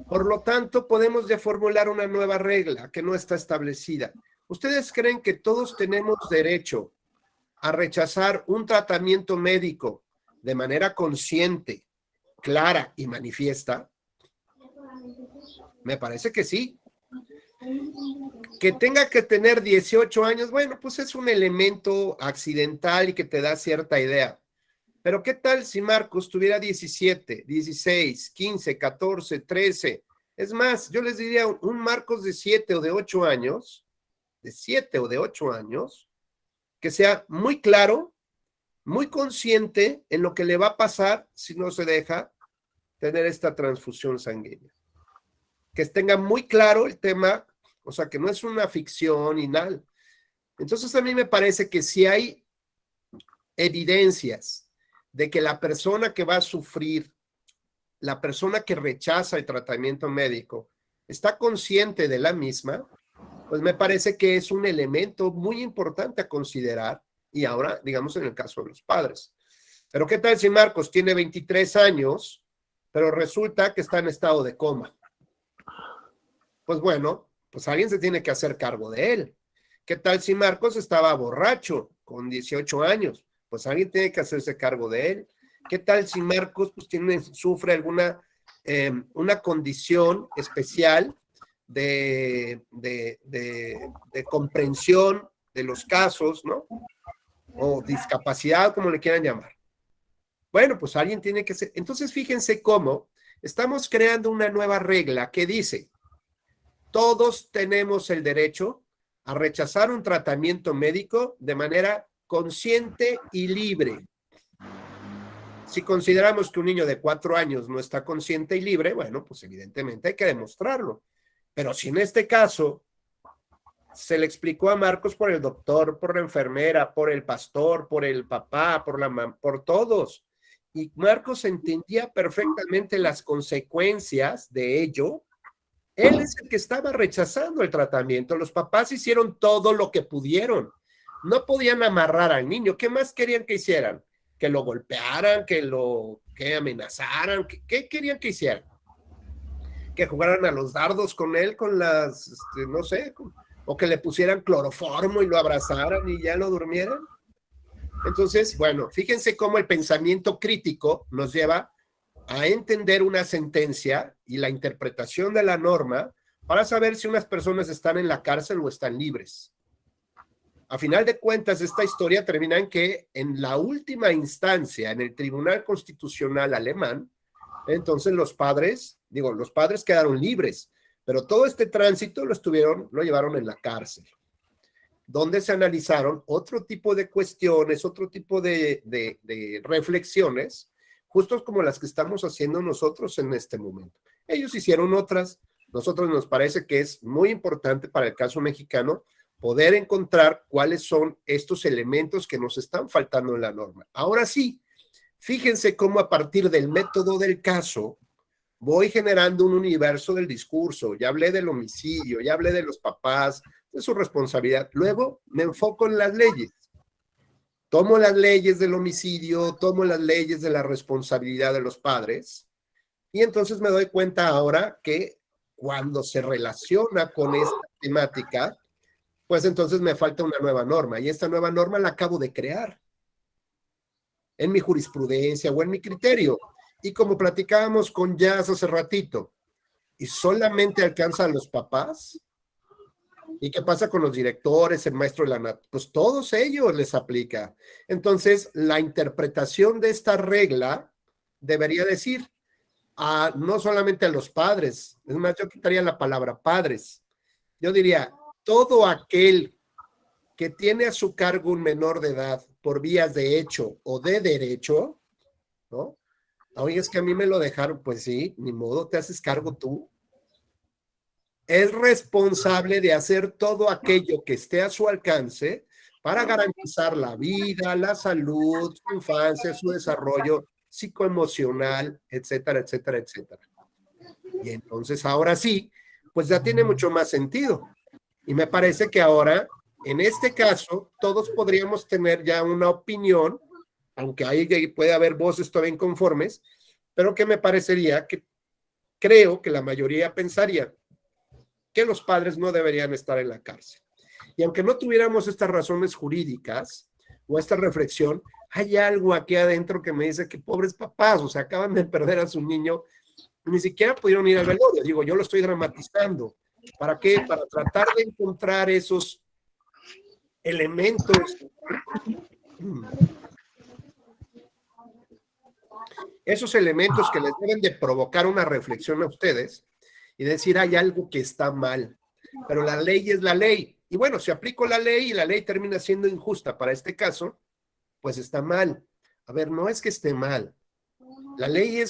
Por lo tanto, podemos ya formular una nueva regla que no está establecida. ¿Ustedes creen que todos tenemos derecho a rechazar un tratamiento médico de manera consciente, clara y manifiesta? Me parece que sí. Que tenga que tener 18 años, bueno, pues es un elemento accidental y que te da cierta idea. Pero ¿qué tal si Marcos tuviera 17, 16, 15, 14, 13? Es más, yo les diría un Marcos de 7 o de 8 años, que sea muy claro, muy consciente en lo que le va a pasar si no se deja tener esta transfusión sanguínea. Que tenga muy claro el tema, o sea, que no es una ficción y nada. Entonces a mí me parece que si hay evidencias de que la persona que va a sufrir, la persona que rechaza el tratamiento médico, está consciente de la misma, pues me parece que es un elemento muy importante a considerar, y ahora, digamos, en el caso de los padres. Pero ¿qué tal si Marcos tiene 23 años, pero resulta que está en estado de coma? Pues bueno, pues alguien se tiene que hacer cargo de él. ¿Qué tal si Marcos estaba borracho con 18 años? Pues alguien tiene que hacerse cargo de él. ¿Qué tal si Marcos pues sufre alguna una condición especial de comprensión de los casos, ¿no? O discapacidad, como le quieran llamar. Bueno, pues alguien tiene que ser. Entonces, fíjense cómo estamos creando una nueva regla que dice: todos tenemos el derecho a rechazar un tratamiento médico de manera consciente y libre. Si consideramos que un niño de 4 años no está consciente y libre, bueno, pues evidentemente hay que demostrarlo. Pero si en este caso se le explicó a Marcos por el doctor, por la enfermera, por el pastor, por el papá, por todos, y Marcos entendía perfectamente las consecuencias de ello, Él es el que estaba rechazando el tratamiento. Los papás hicieron todo lo que pudieron. No podían amarrar al niño. ¿Qué más querían que hicieran? Que lo golpearan, que amenazaran. ¿Qué querían que hicieran? Que jugaran a los dardos con él, con las, no sé, o que le pusieran cloroformo y lo abrazaran y ya lo durmieran. Entonces, bueno, fíjense cómo el pensamiento crítico nos lleva a entender una sentencia y la interpretación de la norma para saber si unas personas están en la cárcel o están libres. A final de cuentas, esta historia termina en que en la última instancia, en el Tribunal Constitucional alemán, entonces los padres quedaron libres, pero todo este tránsito lo llevaron en la cárcel, donde se analizaron otro tipo de cuestiones, otro tipo de reflexiones, justos como las que estamos haciendo nosotros en este momento. Ellos hicieron otras, nosotros nos parece que es muy importante para el caso mexicano poder encontrar cuáles son estos elementos que nos están faltando en la norma. Ahora sí, fíjense cómo a partir del método del caso voy generando un universo del discurso. Ya hablé del homicidio, ya hablé de los papás, de su responsabilidad. Luego me enfoco en las leyes. Tomo las leyes del homicidio, tomo las leyes de la responsabilidad de los padres y entonces me doy cuenta ahora que cuando se relaciona con esta temática, pues entonces me falta una nueva norma y esta nueva norma la acabo de crear en mi jurisprudencia o en mi criterio. Y como platicábamos con Jazz hace ratito, ¿y solamente alcanza a los papás? ¿Y qué pasa con los directores, el maestro de la nat? Pues todos ellos les aplica. Entonces, la interpretación de esta regla debería decir no solamente a los padres, es más, yo quitaría la palabra padres. Yo diría, todo aquel que tiene a su cargo un menor de edad por vías de hecho o de derecho, ¿no? Oye, es que a mí me lo dejaron, pues sí, ni modo, te haces cargo tú. Es responsable de hacer todo aquello que esté a su alcance para garantizar la vida, la salud, su infancia, su desarrollo psicoemocional, etcétera, etcétera, etcétera. Y entonces ahora sí, pues ya tiene mucho más sentido. Y me parece que ahora, en este caso, todos podríamos tener ya una opinión, aunque ahí puede haber voces todavía inconformes, pero que me parecería que creo que la mayoría pensaría que los padres no deberían estar en la cárcel. Y aunque no tuviéramos estas razones jurídicas o esta reflexión, hay algo aquí adentro que me dice que pobres papás, o sea, acaban de perder a su niño, ni siquiera pudieron ir al velorio. Digo, yo lo estoy dramatizando. ¿Para qué? Para tratar de encontrar esos elementos, que les deben de provocar una reflexión a ustedes y decir, hay algo que está mal, pero la ley es la ley. Y bueno, si aplico la ley y la ley termina siendo injusta para este caso, pues está mal. A ver, no es que esté mal. La ley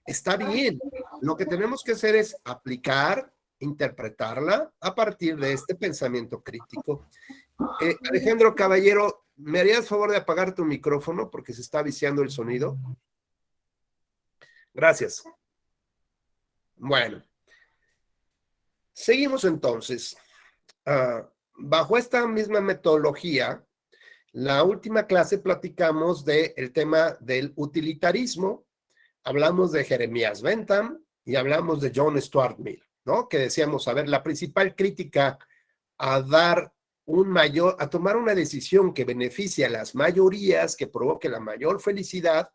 está bien. Lo que tenemos que hacer es aplicar, interpretarla a partir de este pensamiento crítico. Alejandro Caballero, ¿me harías favor de apagar tu micrófono porque se está viciando el sonido? Gracias. Bueno, seguimos entonces. Bajo esta misma metodología, la última clase platicamos del tema del utilitarismo, hablamos de Jeremías Bentham y hablamos de John Stuart Mill, ¿no? Que decíamos, a ver, la principal crítica a tomar una decisión que beneficie a las mayorías, que provoque la mayor felicidad,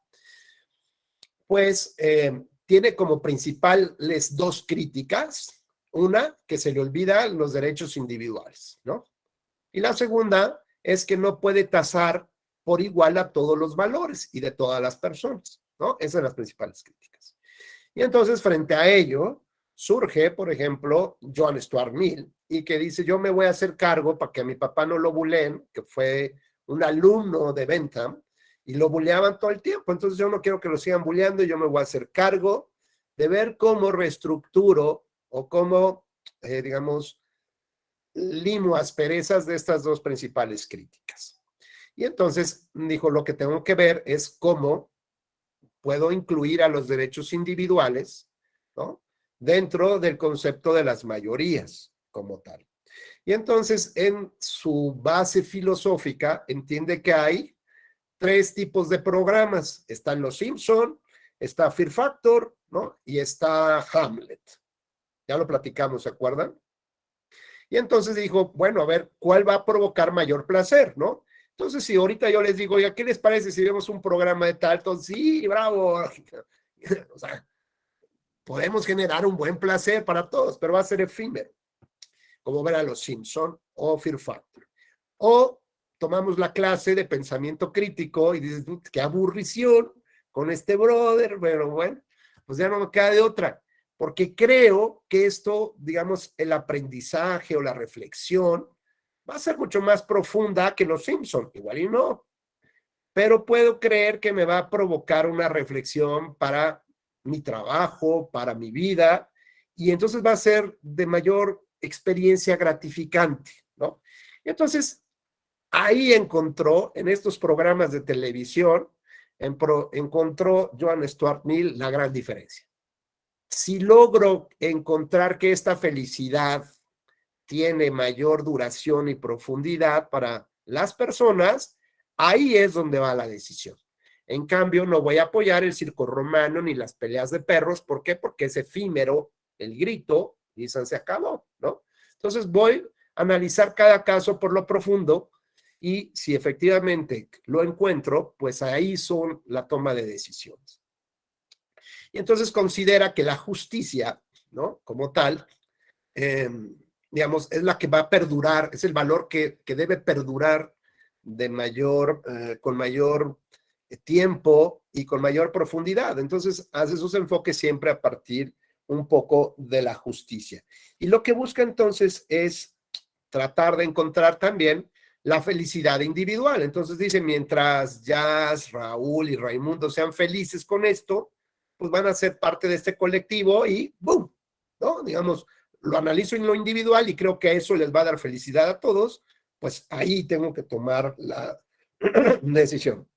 pues tiene como principales dos críticas. Una, que se le olvidan los derechos individuales, ¿no? Y la segunda es que no puede tasar por igual a todos los valores y de todas las personas, ¿no? Esas son las principales críticas. Y entonces, frente a ello, surge, por ejemplo, John Stuart Mill, y que dice, yo me voy a hacer cargo para que a mi papá no lo buleen, que fue un alumno de Bentham, y lo buleaban todo el tiempo. Entonces yo no quiero que lo sigan buleando y yo me voy a hacer cargo de ver cómo reestructuro o cómo, digamos, limo asperezas de estas dos principales críticas. Y entonces dijo, lo que tengo que ver es cómo puedo incluir a los derechos individuales, ¿no? dentro del concepto de las mayorías como tal. Y entonces, en su base filosófica, entiende que hay 3 tipos de programas. Están los Simpson, está Fear Factor, ¿no? Y está Hamlet. Ya lo platicamos, ¿se acuerdan? Y entonces dijo, bueno, a ver, ¿cuál va a provocar mayor placer, no? Entonces, si ahorita yo les digo, oiga, ¿qué les parece si vemos un programa de tal? Entonces, sí, bravo. O sea, podemos generar un buen placer para todos, pero va a ser efímero, como ver a los Simpson o Fear Factor. O tomamos la clase de pensamiento crítico y dices, qué aburrición con este brother, bueno, pues ya no me queda de otra, porque creo que esto, digamos, el aprendizaje o la reflexión va a ser mucho más profunda que los Simpson, igual y no, pero puedo creer que me va a provocar una reflexión para mi trabajo, para mi vida, y entonces va a ser de mayor experiencia gratificante, ¿no? Entonces, ahí encontró, en estos programas de televisión, encontró Joan Stuart Mill la gran diferencia. Si logro encontrar que esta felicidad tiene mayor duración y profundidad para las personas, ahí es donde va la decisión. En cambio, no voy a apoyar el circo romano ni las peleas de perros. ¿Por qué? Porque es efímero el grito y se acabó, ¿no? Entonces voy a analizar cada caso por lo profundo y si efectivamente lo encuentro, pues ahí son la toma de decisiones. Y entonces considera que la justicia, ¿no? Como tal, digamos, es la que va a perdurar, es el valor que debe perdurar de con mayor tiempo y con mayor profundidad. Entonces, hace sus enfoques siempre a partir un poco de la justicia. Y lo que busca entonces es tratar de encontrar también la felicidad individual. Entonces dice, mientras Jazz, Raúl y Raimundo sean felices con esto, pues van a ser parte de este colectivo y ¡boom! ¿No? Digamos, lo analizo en lo individual y creo que eso les va a dar felicidad a todos, pues ahí tengo que tomar la decisión.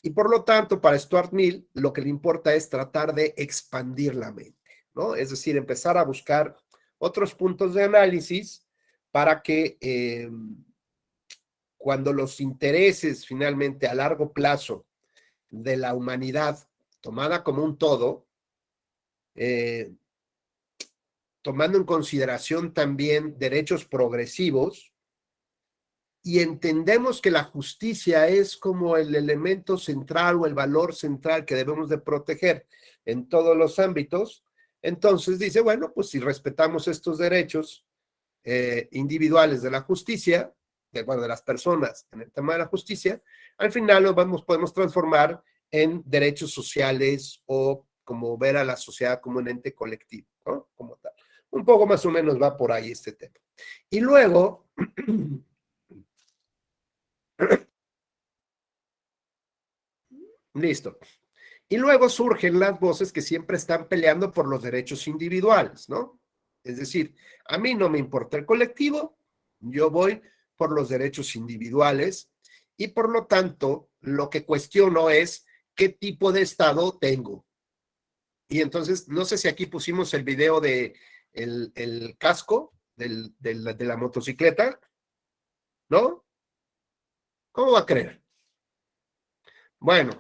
Y por lo tanto, para Stuart Mill, lo que le importa es tratar de expandir la mente, ¿no? Es decir, empezar a buscar otros puntos de análisis para que cuando los intereses finalmente a largo plazo de la humanidad tomada como un todo, tomando en consideración también derechos progresivos, y entendemos que la justicia es como el elemento central o el valor central que debemos de proteger en todos los ámbitos, entonces dice, bueno, pues si respetamos estos derechos individuales de la justicia, de las personas en el tema de la justicia, al final podemos transformar en derechos sociales o como ver a la sociedad como un ente colectivo, ¿no? Como tal. Un poco más o menos va por ahí este tema. Y luego, listo. Y luego surgen las voces que siempre están peleando por los derechos individuales, ¿no? Es decir, a mí no me importa el colectivo, yo voy por los derechos individuales y por lo tanto lo que cuestiono es qué tipo de Estado tengo. Y entonces, no sé si aquí pusimos el video de el casco de la motocicleta, ¿no? ¿Cómo va a creer? Bueno,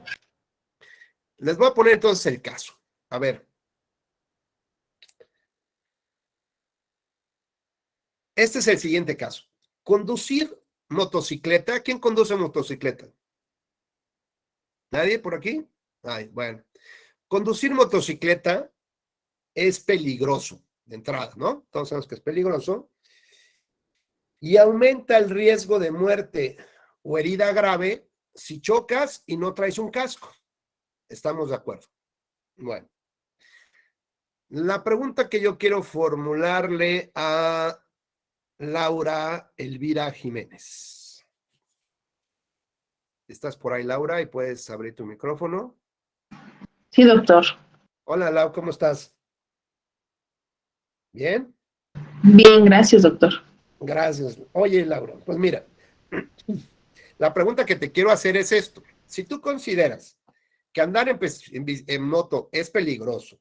les voy a poner entonces el caso. A ver. Este es el siguiente caso. Conducir motocicleta. ¿Quién conduce motocicleta? ¿Nadie por aquí? Ay, bueno. Conducir motocicleta es peligroso de entrada, ¿no? Todos sabemos que es peligroso. Y aumenta el riesgo de muerte o herida grave si chocas y no traes un casco. ¿Estamos de acuerdo? Bueno. La pregunta que yo quiero formularle a Laura Elvira Jiménez. ¿Estás por ahí, Laura? Y puedes abrir tu micrófono. Sí, doctor. Hola, Lau, ¿cómo estás? ¿Bien? Bien, gracias, doctor. Gracias. Oye, Laura, pues mira, la pregunta que te quiero hacer es esto. Si tú consideras que andar en moto es peligroso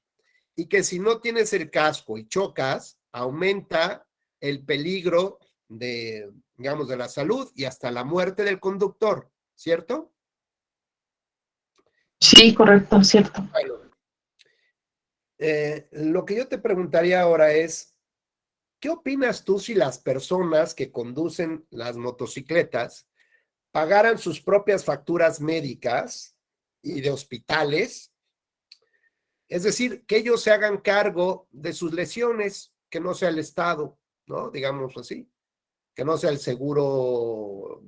y que si no tienes el casco y chocas, aumenta el peligro de, digamos, de la salud y hasta la muerte del conductor, ¿cierto? Sí, correcto, cierto. Bueno, lo que yo te preguntaría ahora es, ¿qué opinas tú si las personas que conducen las motocicletas pagaran sus propias facturas médicas y de hospitales? Es decir, que ellos se hagan cargo de sus lesiones, que no sea el Estado, ¿no? Digamos así, que no sea el seguro,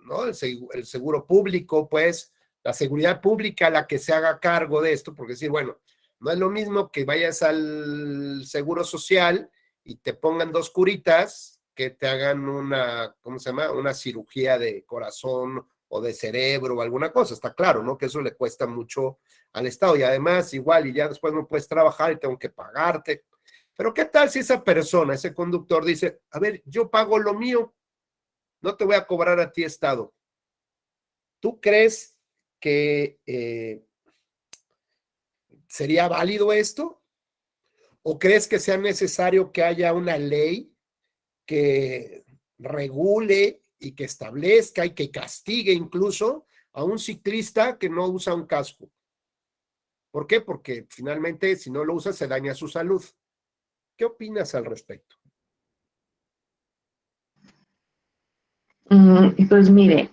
¿no? El seguro público, pues, la seguridad pública la que se haga cargo de esto, porque decir, bueno, no es lo mismo que vayas al seguro social y te pongan 2 curitas, que te hagan una, ¿cómo se llama? Una cirugía de corazón o de cerebro o alguna cosa. Está claro, ¿no? Que eso le cuesta mucho al Estado y además igual y ya después no puedes trabajar y tengo que pagarte. Pero ¿qué tal si esa persona, ese conductor dice, a ver, yo pago lo mío, no te voy a cobrar a ti, Estado? ¿Tú crees que sería válido esto? ¿O crees que sea necesario que haya una ley que regule y que establezca y que castigue incluso a un ciclista que no usa un casco? ¿Por qué? Porque finalmente si no lo usa se daña su salud. ¿Qué opinas al respecto? Pues mire,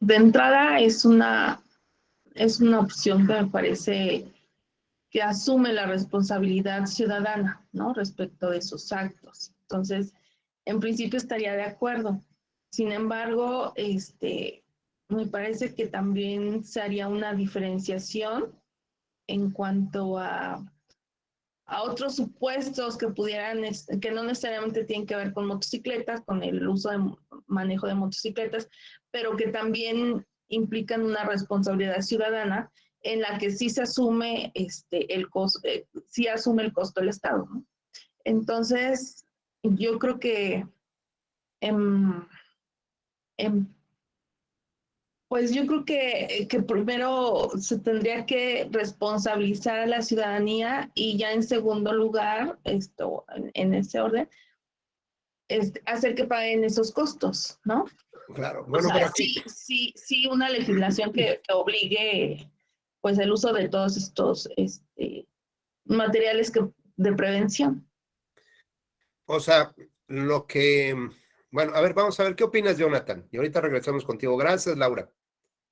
de entrada es una opción que me parece que asume la responsabilidad ciudadana, ¿no? Respecto de sus actos. Entonces, en principio estaría de acuerdo. Sin embargo, me parece que también se haría una diferenciación en cuanto a otros supuestos que pudieran, que no necesariamente tienen que ver con motocicletas, con el uso de manejo de motocicletas, pero que también implican una responsabilidad ciudadana en la que sí se asume el costo, sí asume el costo del Estado, ¿no? Entonces, yo creo que em, em, pues yo creo que primero se tendría que responsabilizar a la ciudadanía y ya en segundo lugar, en ese orden, hacer que paguen esos costos, ¿no? Claro, O bueno, sea, pero aquí, sí, una legislación que obligue pues el uso de todos estos materiales de prevención. o sea, lo que, bueno, a ver, vamos a ver, ¿qué opinas, Jonathan? Y ahorita regresamos contigo. Gracias, Laura.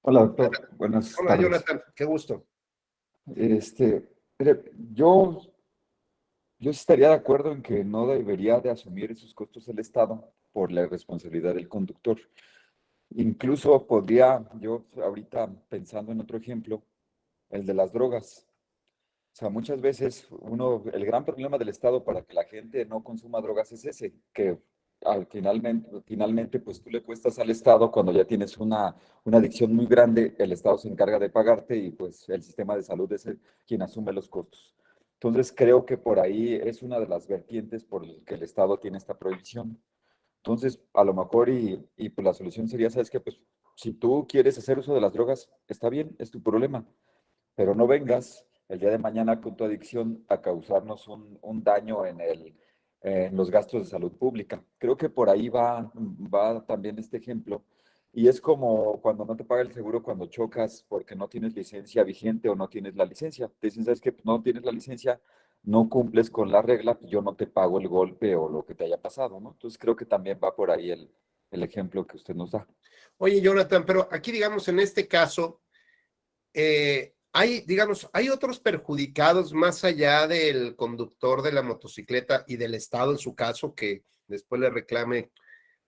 Hola, doctor. Buenas Hola, tardes. Jonathan, qué gusto. Mire, yo estaría de acuerdo en que no debería de asumir esos costos el Estado por la responsabilidad del conductor. Incluso podría, yo ahorita pensando en otro ejemplo, el de las drogas. O sea, muchas veces el gran problema del Estado para que la gente no consuma drogas es ese, que finalmente, pues tú le cuestas al Estado cuando ya tienes una adicción muy grande, el Estado se encarga de pagarte y pues el sistema de salud es quien asume los costos. Entonces creo que por ahí es una de las vertientes por el que el Estado tiene esta prohibición. Entonces, a lo mejor pues la solución sería, ¿sabes qué? Pues si tú quieres hacer uso de las drogas, está bien, es tu problema, pero no vengas el día de mañana con tu adicción a causarnos un daño en los gastos de salud pública. Creo que por ahí va también este ejemplo. Y es como cuando no te paga el seguro cuando chocas porque no tienes licencia vigente o no tienes la licencia. Te dicen, ¿sabes qué? Pues no tienes la licencia, no cumples con la regla, pues yo no te pago el golpe o lo que te haya pasado, ¿no? Entonces creo que también va por ahí el ejemplo que usted nos da. Oye, Jonathan, pero aquí, digamos, en este caso, digamos, hay otros perjudicados más allá del conductor de la motocicleta y del Estado en su caso, que después le reclame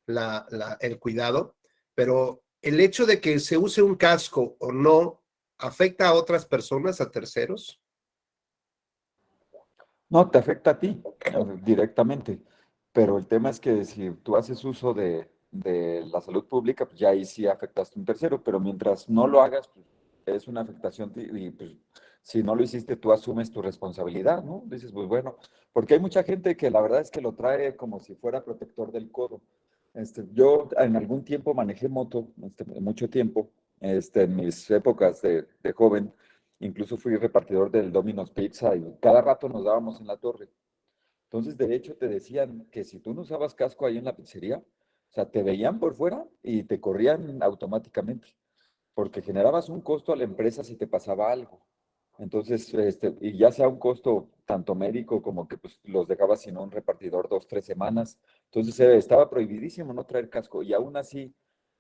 el cuidado, pero el hecho de que se use un casco o no afecta a otras personas, a terceros. No, te afecta a ti directamente, pero el tema es que si tú haces uso de la salud pública, pues ya ahí sí afectaste a un tercero, pero mientras no lo hagas, pues es una afectación y pues si no lo hiciste, tú asumes tu responsabilidad, ¿no? Dices, pues bueno, porque hay mucha gente que la verdad es que lo trae como si fuera protector del codo. Yo en algún tiempo manejé moto, mucho tiempo, en mis épocas de joven, incluso fui repartidor del Domino's Pizza y cada rato nos dábamos en la torre. Entonces, de hecho, te decían que si tú no usabas casco ahí en la pizzería, o sea, te veían por fuera y te corrían automáticamente, porque generabas un costo a la empresa si te pasaba algo. Entonces, y ya sea un costo tanto médico como que pues, los dejabas sin un repartidor 2, 3 semanas. Entonces, estaba prohibidísimo no traer casco y aún así,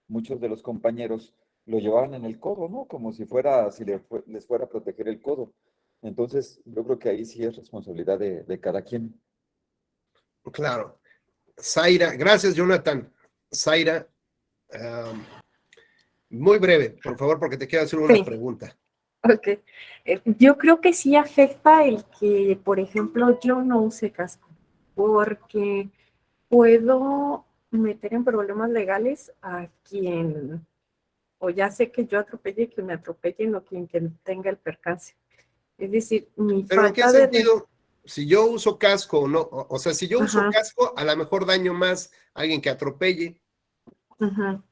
muchos de los compañeros lo llevaban en el codo, ¿no? Como si fuera, les fuera a proteger el codo. Entonces, yo creo que ahí sí es responsabilidad de cada quien. Claro. Zaira, gracias, Jonathan. Zaira, muy breve, por favor, porque te quiero hacer una Sí. pregunta. Ok. Yo creo que sí afecta el que, por ejemplo, yo no use casco, porque puedo meter en problemas legales a quien, o ya sé que yo atropelle, que me atropellen o quien que tenga el percance. Es decir, mi Pero ¿en qué falta de... sentido? Si yo uso casco o no, o sea, si yo uso Ajá, casco, a lo mejor daño más a alguien que atropelle. ajá.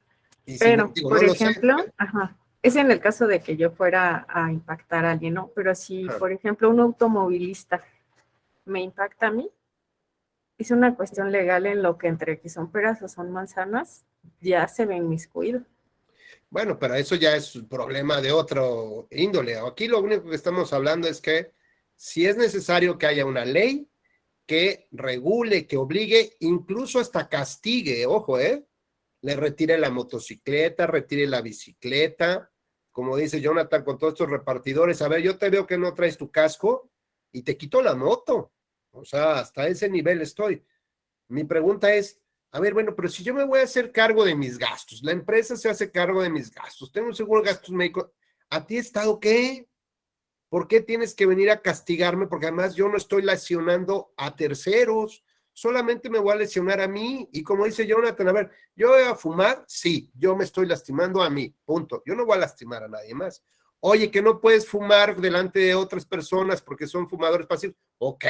Y si no, Pero, digo, no por lo sé. ejemplo, ajá, es en el caso de que yo fuera a impactar a alguien, ¿no? Pero si, Ajá. por ejemplo, un automovilista me impacta a mí, es una cuestión legal en lo que entre que son peras o son manzanas, ya se ve inmiscuido. Bueno, pero eso ya es un problema de otro índole. Aquí lo único que estamos hablando es que si es necesario que haya una ley que regule, que obligue, incluso hasta castigue, ojo, le retire la motocicleta, retire la bicicleta, como dice Jonathan con todos estos repartidores, a ver, yo te veo que no traes tu casco y te quito la moto. O sea, hasta ese nivel estoy. Mi pregunta es, a ver, bueno, pero si yo me voy a hacer cargo de mis gastos, la empresa se hace cargo de mis gastos, tengo un seguro de gastos médicos, ¿a ti Estado qué? ¿Por qué tienes que venir a castigarme? Porque además yo no estoy lesionando a terceros, solamente me voy a lesionar a mí. Y como dice Jonathan, a ver, ¿yo voy a fumar? Sí, yo me estoy lastimando a mí, punto. Yo no voy a lastimar a nadie más. Oye, que no puedes fumar delante de otras personas porque son fumadores pasivos. Ok,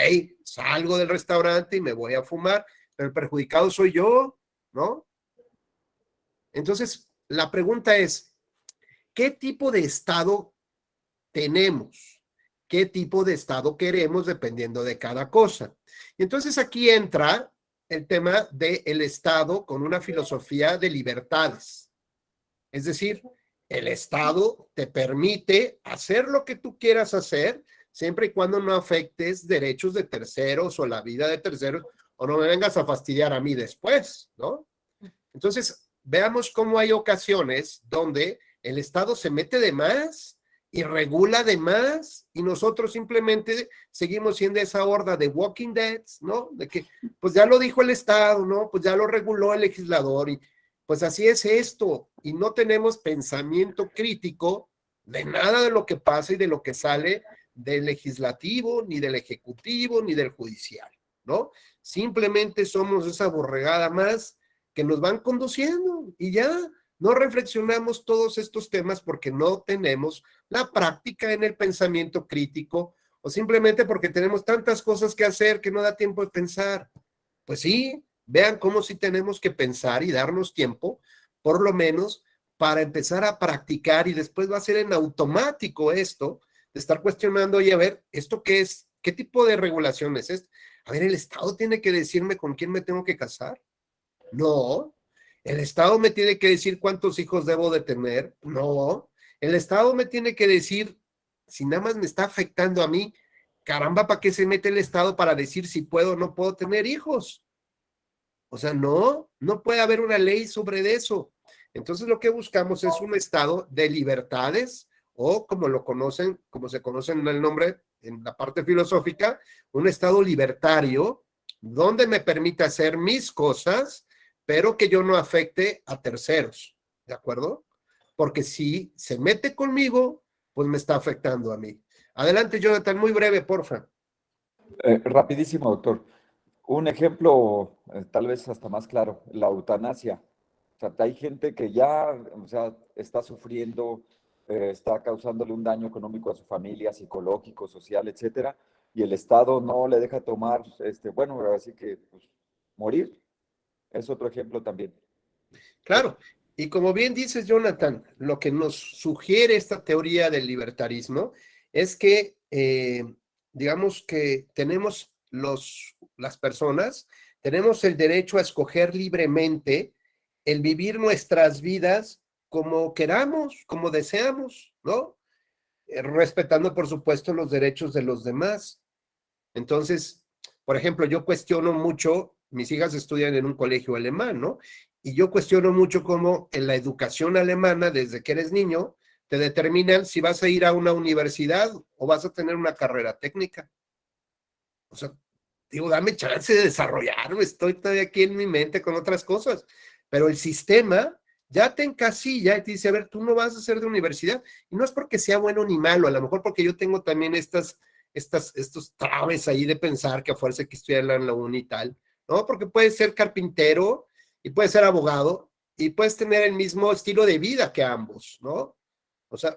salgo del restaurante y me voy a fumar, pero el perjudicado soy yo, ¿no? Entonces, la pregunta es, ¿qué tipo de Estado tenemos? ¿Qué tipo de Estado queremos dependiendo de cada cosa? Y entonces aquí entra el tema del Estado con una filosofía de libertades. Es decir, el Estado te permite hacer lo que tú quieras hacer, siempre y cuando no afectes derechos de terceros o la vida de terceros, o no me vengas a fastidiar a mí después, ¿no? Entonces, veamos cómo hay ocasiones donde el Estado se mete de más y regula de más y nosotros simplemente seguimos siendo esa horda de Walking Dead, ¿no? De que, pues ya lo dijo el Estado, ¿no? Pues ya lo reguló el legislador y pues así es esto y no tenemos pensamiento crítico de nada de lo que pasa y de lo que sale del legislativo, ni del ejecutivo, ni del judicial, ¿no? Simplemente somos esa borregada más que nos van conduciendo y ya no reflexionamos todos estos temas porque no tenemos la práctica en el pensamiento crítico o simplemente porque tenemos tantas cosas que hacer que no da tiempo de pensar. Pues sí, vean cómo sí tenemos que pensar y darnos tiempo, por lo menos, para empezar a practicar y después va a ser en automático esto, de estar cuestionando y a ver, ¿esto qué es? ¿Qué tipo de regulación es esto? A ver, ¿el Estado tiene que decirme con quién me tengo que casar? No. ¿El Estado me tiene que decir cuántos hijos debo de tener? No. El Estado me tiene que decir, si nada más me está afectando a mí, caramba, ¿para qué se mete el Estado para decir si puedo o no puedo tener hijos? O sea, no puede haber una ley sobre eso. Entonces lo que buscamos es un Estado de libertades o como lo conocen, como se conoce en el nombre, en la parte filosófica, un Estado libertario donde me permita hacer mis cosas, pero que yo no afecte a terceros, ¿de acuerdo? Porque si se mete conmigo, pues me está afectando a mí. Adelante, Jonathan, muy breve, porfa. Rapidísimo, doctor. Un ejemplo, tal vez hasta más claro, la eutanasia. O sea, hay gente que ya, o sea, está sufriendo, está causándole un daño económico a su familia, psicológico, social, etcétera, y el Estado no le deja tomar, bueno, así que pues, morir. Es otro ejemplo también. Claro, y como bien dices, Jonathan, lo que nos sugiere esta teoría del libertarismo es que, digamos que tenemos las personas, tenemos el derecho a escoger libremente el vivir nuestras vidas como queramos, como deseamos, ¿no? Respetando, por supuesto, los derechos de los demás. Entonces, por ejemplo, yo cuestiono mucho, mis hijas estudian en un colegio alemán, ¿no? Y yo cuestiono mucho cómo en la educación alemana, desde que eres niño, te determinan si vas a ir a una universidad o vas a tener una carrera técnica. O sea, digo, dame chance de desarrollarme, estoy todavía aquí en mi mente con otras cosas, pero el sistema ya te encasilla y te dice, a ver, tú no vas a ser de universidad, y no es porque sea bueno ni malo, a lo mejor porque yo tengo también estos trabes ahí de pensar que a fuerza hay que estudiar en la uni y tal, ¿no? Porque puedes ser carpintero y puedes ser abogado y puedes tener el mismo estilo de vida que ambos, ¿no? O sea,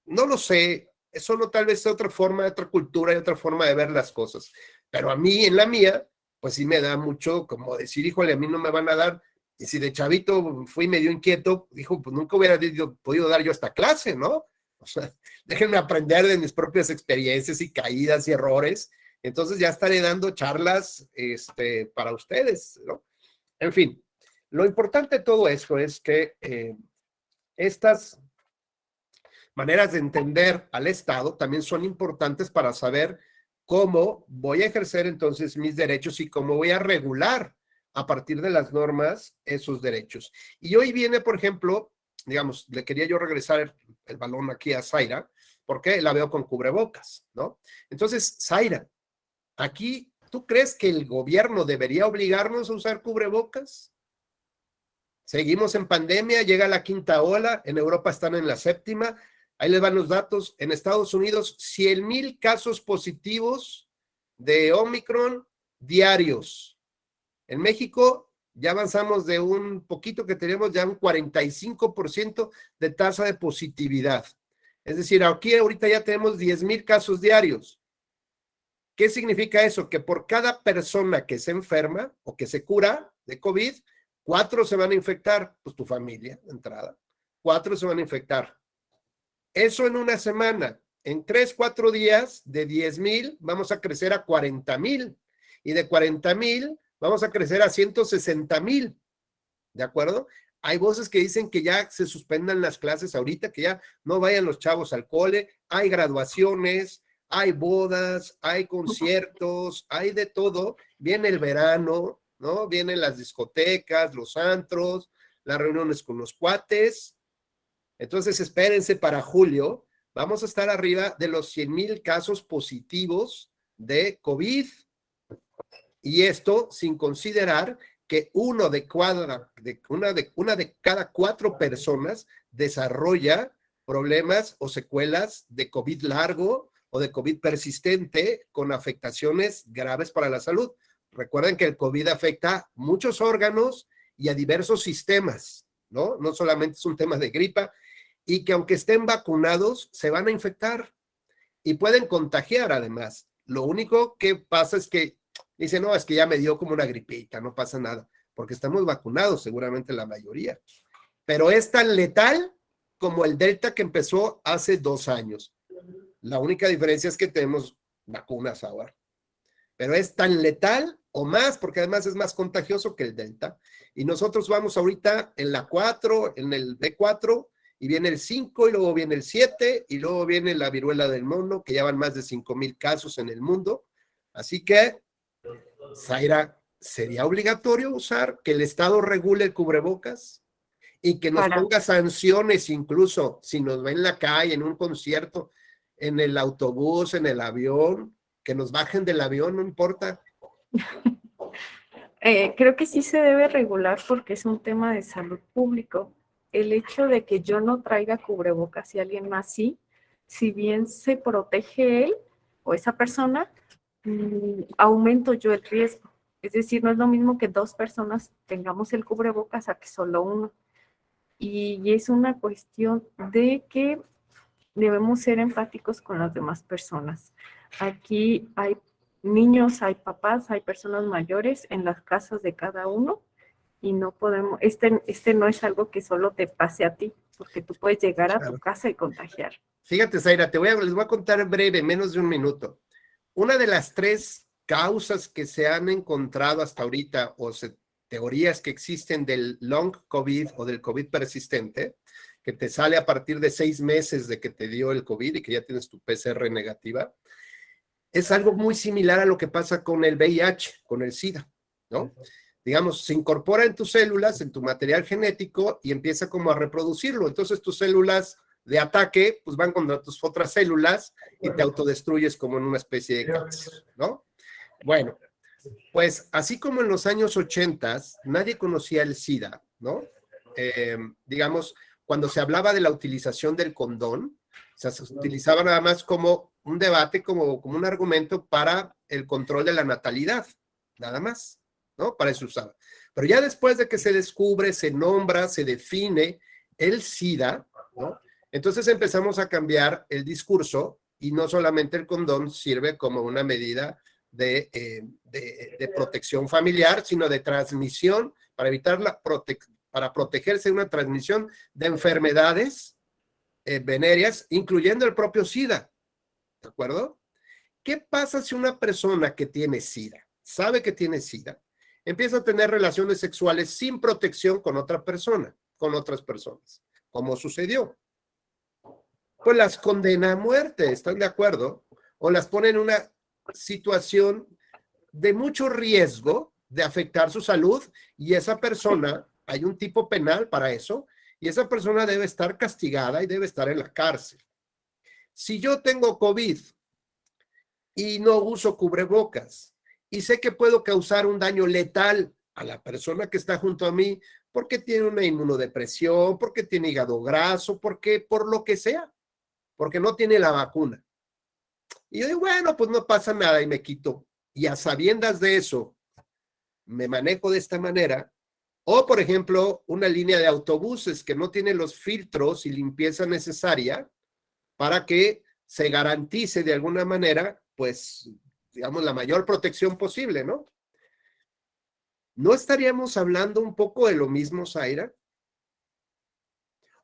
no lo sé, eso no tal vez es otra forma, otra cultura y otra forma de ver las cosas, pero a mí, en la mía, pues sí me da mucho como decir, híjole, a mí no me van a dar, y si de chavito fui medio inquieto, dijo, pues nunca hubiera podido dar yo esta clase, ¿no? O sea, déjenme aprender de mis propias experiencias y caídas y errores, entonces ya estaré dando charlas para ustedes, ¿no? En fin, lo importante de todo esto es que estas maneras de entender al Estado también son importantes para saber cómo voy a ejercer entonces mis derechos y cómo voy a regular a partir de las normas esos derechos. Y hoy viene, por ejemplo, digamos, le quería yo regresar el balón aquí a Zaira, porque la veo con cubrebocas, ¿no? Entonces, Zaira, aquí, ¿tú crees que el gobierno debería obligarnos a usar cubrebocas? Seguimos en pandemia, llega la quinta ola, en Europa están en la séptima. Ahí les van los datos. En Estados Unidos, 100,000 casos positivos de Omicron diarios. En México, ya avanzamos de un poquito que tenemos ya un 45% de tasa de positividad. Es decir, aquí ahorita ya tenemos 10,000 casos diarios. ¿Qué significa eso? Que por cada persona que se enferma o que se cura de COVID, 4 se van a infectar, pues tu familia, de entrada. 4 se van a infectar. Eso en una semana. En 3, 4 días, de 10,000, vamos a crecer a 40,000. Y de 40,000, vamos a crecer a 160,000. ¿De acuerdo? Hay voces que dicen que ya se suspendan las clases ahorita, que ya no vayan los chavos al cole. Hay graduaciones, hay bodas, hay conciertos, hay de todo. Viene el verano, ¿no? Vienen las discotecas, los antros, las reuniones con los cuates. Entonces, espérense para julio, vamos a estar arriba de los 100,000 casos positivos de COVID. Y esto sin considerar que una de cada 4 personas desarrolla problemas o secuelas de COVID largo o de COVID persistente con afectaciones graves para la salud. Recuerden que el COVID afecta muchos órganos y a diversos sistemas, ¿no? No solamente es un tema de gripa, y que aunque estén vacunados, se van a infectar y pueden contagiar además. Lo único que pasa es que dicen, no, es que ya me dio como una gripita, no pasa nada, porque estamos vacunados, seguramente la mayoría. Pero es tan letal como el Delta que empezó hace 2 años. La única diferencia es que tenemos vacunas ahora. Pero es tan letal o más, porque además es más contagioso que el Delta. Y nosotros vamos ahorita en la 4, en el B4, y viene el 5, y luego viene el 7, y luego viene la viruela del mono, que ya van más de 5,000 casos en el mundo. Así que, Zaira, ¿sería obligatorio usar, que el Estado regule el cubrebocas? Y que nos ponga sanciones incluso si nos ven en la calle, en un concierto, en el autobús, en el avión, que nos bajen del avión, no importa. Creo que sí se debe regular porque es un tema de salud público. El hecho de que yo no traiga cubrebocas y alguien más sí, si bien se protege él o esa persona, aumento yo el riesgo. Es decir, no es lo mismo que 2 personas tengamos el cubrebocas a que solo uno. Y es una cuestión de que debemos ser empáticos con las demás personas. Aquí hay niños, hay papás, hay personas mayores en las casas de cada uno y no podemos, este no es algo que solo te pase a ti, porque tú puedes llegar a tu Claro. casa y contagiar. Fíjate, Zaira, les voy a contar en breve, menos de un minuto. Una de las 3 causas que se han encontrado hasta ahorita, teorías que existen del long COVID o del COVID persistente, que te sale a partir de 6 meses de que te dio el COVID y que ya tienes tu PCR negativa, es algo muy similar a lo que pasa con el VIH, con el SIDA, ¿no? Digamos, se incorpora en tus células, en tu material genético y empieza como a reproducirlo. Entonces tus células de ataque, pues van contra tus otras células y te autodestruyes como en una especie de cáncer, ¿no? Bueno, pues así como en los años 80 nadie conocía el SIDA, ¿no? Digamos, cuando se hablaba de la utilización del condón, o sea, se utilizaba nada más como un debate, como un argumento para el control de la natalidad, nada más, ¿no? Para eso usaba. Pero ya después de que se descubre, se nombra, se define el SIDA, ¿no? Entonces empezamos a cambiar el discurso y no solamente el condón sirve como una medida de protección familiar, sino de transmisión para evitar para protegerse de una transmisión de enfermedades venéreas, incluyendo el propio SIDA. ¿De acuerdo? ¿Qué pasa si una persona que tiene SIDA, sabe que tiene SIDA, empieza a tener relaciones sexuales sin protección con otra persona, con otras personas? ¿Cómo sucedió? Pues las condena a muerte, ¿están de acuerdo? O las pone en una situación de mucho riesgo de afectar su salud y esa persona, hay un tipo penal para eso, y esa persona debe estar castigada y debe estar en la cárcel. Si yo tengo COVID y no uso cubrebocas y sé que puedo causar un daño letal a la persona que está junto a mí porque tiene una inmunodepresión, porque tiene hígado graso, porque por lo que sea, porque no tiene la vacuna. Y yo digo, bueno, pues no pasa nada y me quito. Y a sabiendas de eso, me manejo de esta manera. O, por ejemplo, una línea de autobuses que no tiene los filtros y limpieza necesaria para que se garantice de alguna manera, pues, digamos, la mayor protección posible, ¿no? ¿No estaríamos hablando un poco de lo mismo, Zaira?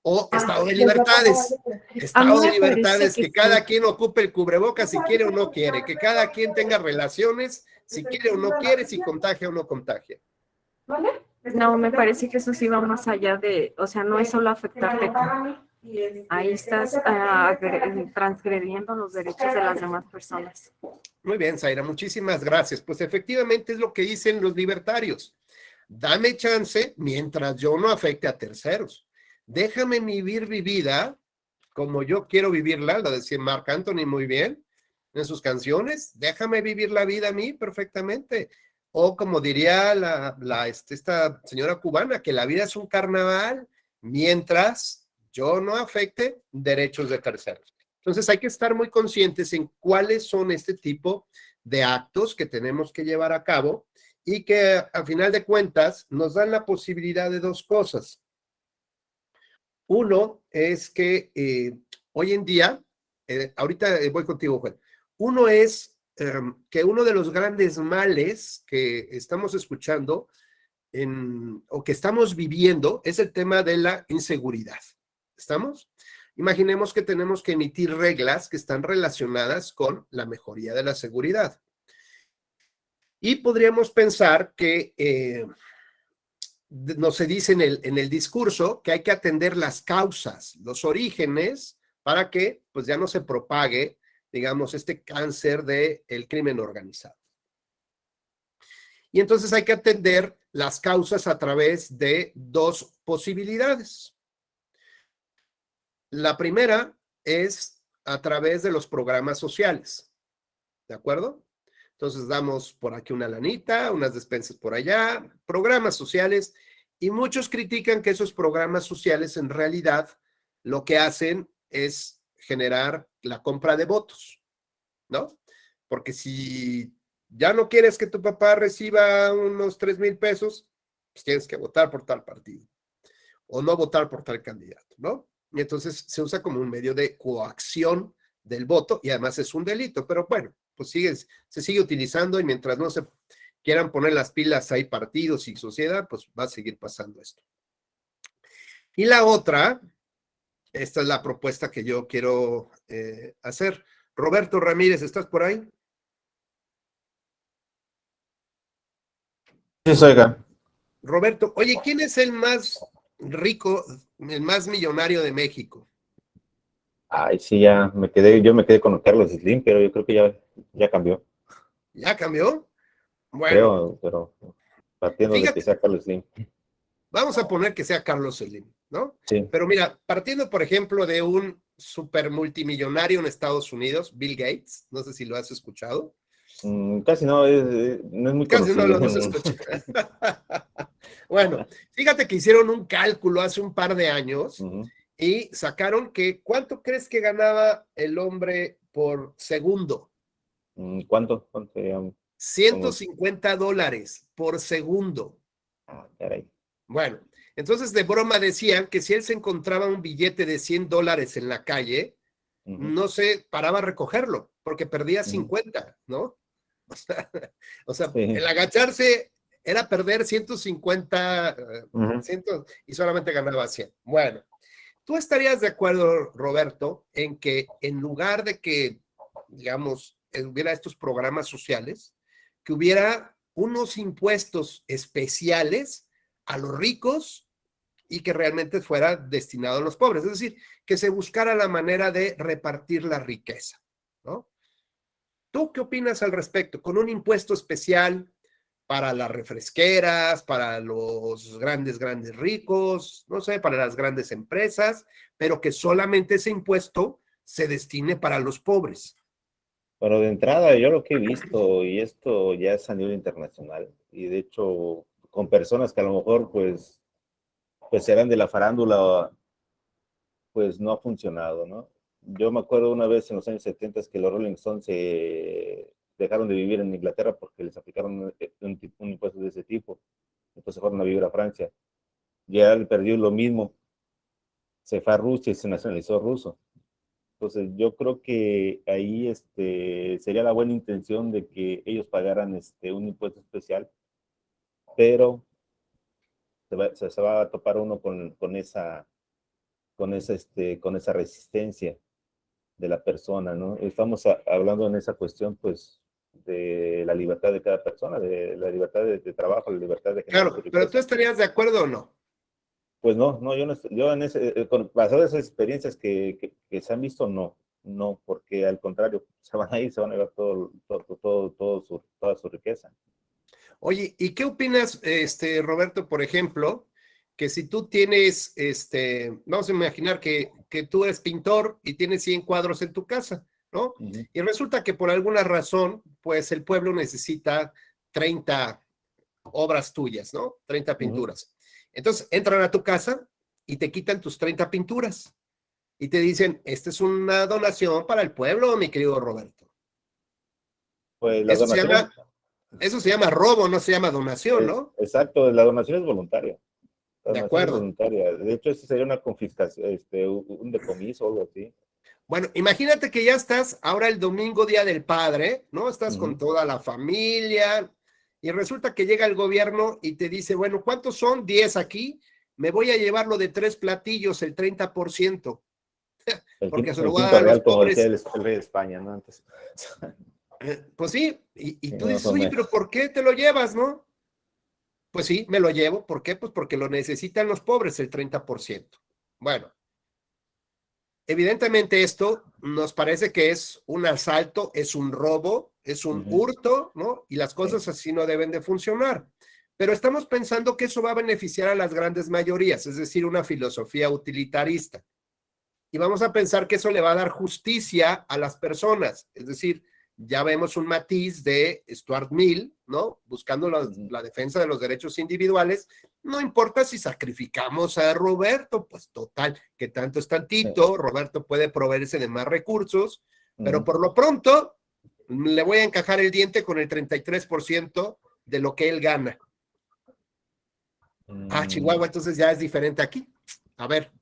O estado de libertades. Estado de libertades, que cada quien ocupe el cubrebocas si quiere o no quiere, que cada quien tenga relaciones si quiere o no quiere, si contagia o no contagia. No, me parece que eso sí va más allá de, o sea, no es solo afectarte. Ahí estás transgrediendo los derechos de las demás personas. Muy bien, Zaira, muchísimas gracias. Pues efectivamente es lo que dicen los libertarios. Dame chance mientras yo no afecte a terceros. Déjame vivir mi vida como yo quiero vivirla, lo decía Marc Anthony muy bien en sus canciones. Déjame vivir la vida a mí perfectamente. O como diría esta señora cubana, que la vida es un carnaval mientras yo no afecte derechos de terceros. Entonces hay que estar muy conscientes en cuáles son este tipo de actos que tenemos que llevar a cabo y que a final de cuentas nos dan la posibilidad de 2 cosas. Uno es que hoy en día, ahorita voy contigo, Juan. Uno es que uno de los grandes males que estamos escuchando o que estamos viviendo es el tema de la inseguridad. ¿Estamos? Imaginemos que tenemos que emitir reglas que están relacionadas con la mejoría de la seguridad. Y podríamos pensar que no se dice en el discurso que hay que atender las causas, los orígenes, para que pues ya no se propague, digamos, este cáncer del crimen organizado. Y entonces hay que atender las causas a través de 2 posibilidades. La primera es a través de los programas sociales, ¿de acuerdo? Entonces damos por aquí una lanita, unas despensas por allá, programas sociales, y muchos critican que esos programas sociales en realidad lo que hacen es generar la compra de votos, ¿no? Porque si ya no quieres que tu papá reciba unos 3,000 pesos, pues tienes que votar por tal partido o no votar por tal candidato, ¿no? Y entonces se usa como un medio de coacción del voto y además es un delito, pero bueno, pues se sigue utilizando y mientras no se quieran poner las pilas hay partidos y sociedad, pues va a seguir pasando esto. Y la otra esta es la propuesta que yo quiero hacer. Roberto Ramírez, ¿estás por ahí? Sí, soy acá. Roberto, oye, ¿quién es el más rico, el más millonario de México? Ay, sí, yo me quedé con Carlos Slim, pero yo creo que ya cambió. ¿Ya cambió? Bueno, Creo, pero partiendo de que fíjate, sea Carlos Slim. vamos a poner que sea Carlos Slim, ¿no? Sí. Pero mira, partiendo, por ejemplo, de un super multimillonario en Estados Unidos, Bill Gates, no sé si lo has escuchado. Casi no, no es muy Casi no conocido. lo hemos escuchado. Bueno, fíjate que hicieron un cálculo hace un par de años y sacaron que, ¿cuánto crees que ganaba el hombre por segundo? ¿Cuánto? 150 dólares por segundo. Ah, caray. Bueno, entonces de broma decían que si él se encontraba un billete de 100 dólares en la calle, no se paraba a recogerlo, porque perdía 50, ¿no? O sea, Sí. el agacharse era perder 150 y solamente ganaba 100. Bueno, ¿tú estarías de acuerdo, Roberto, en que en lugar de que, digamos, hubiera estos programas sociales, que hubiera unos impuestos especiales a los ricos y que realmente fuera destinado a los pobres? Es decir, que se buscara la manera de repartir la riqueza, ¿no? ¿Tú qué opinas al respecto? Con un impuesto especial para las refresqueras, para los grandes ricos, no sé, para las grandes empresas, pero que solamente ese impuesto se destine para los pobres. Pero de entrada, yo lo que he visto, y esto ya es a nivel internacional, y de hecho, con personas que a lo mejor, pues eran de la farándula, pues no ha funcionado, ¿no? Yo me acuerdo una vez en los años 70 que los Rolling Stones se dejaron de vivir en Inglaterra porque les aplicaron un impuesto de ese tipo. Entonces fueron a vivir a Francia. Ya él perdió lo mismo. Se fue a Rusia y se nacionalizó ruso. Entonces yo creo que ahí sería la buena intención de que ellos pagaran un impuesto especial, pero se va a topar uno con esa resistencia de la persona, ¿no? Estamos hablando en esa cuestión, pues, de la libertad de cada persona, de la libertad de trabajo, la libertad de generar Claro, pero ¿tú estarías de acuerdo o no? Pues no, yo en basado en esas experiencias que se han visto, no, porque al contrario, se van a llevar toda su riqueza. Oye, ¿y qué opinas, Roberto, por ejemplo, que si tú tienes, vamos a imaginar que tú eres pintor y tienes 100 cuadros en tu casa, ¿no? Y resulta que por alguna razón, pues el pueblo necesita 30 obras tuyas, ¿no? 30 pinturas. Entonces entran a tu casa y te quitan tus 30 pinturas y te dicen, esta es una donación para el pueblo, mi querido Roberto. Pues la donación... Eso se llama robo, no se llama donación, ¿no? Exacto, la donación es voluntaria. De acuerdo. De hecho, eso sería una confiscación, un decomiso o algo así. Bueno, imagínate que ya estás ahora el domingo, Día del Padre, ¿no? Estás con toda la familia y resulta que llega el gobierno y te dice, bueno, ¿cuántos son? 10 aquí. Me voy a llevar lo de 3 platillos, el 30%. Porque se lo voy a dar a los pobres. Como decía el rey de España, ¿no? Antes. Pues sí, y tú dices, oye, pero ¿por qué te lo llevas, no? Pues sí, me lo llevo. ¿Por qué? Pues porque lo necesitan los pobres, el 30%. Bueno, evidentemente esto nos parece que es un asalto, es un robo, es un hurto, ¿no? Y las cosas así no deben de funcionar. Pero estamos pensando que eso va a beneficiar a las grandes mayorías, es decir, una filosofía utilitarista. Y vamos a pensar que eso le va a dar justicia a las personas, es decir, ya vemos un matiz de Stuart Mill, ¿no? Buscando la defensa de los derechos individuales. No importa si sacrificamos a Roberto, pues total, que tanto es tantito, Roberto puede proveerse de más recursos, pero por lo pronto le voy a encajar el diente con el 33% de lo que él gana. Ah, Chihuahua, entonces ya es diferente aquí. A ver,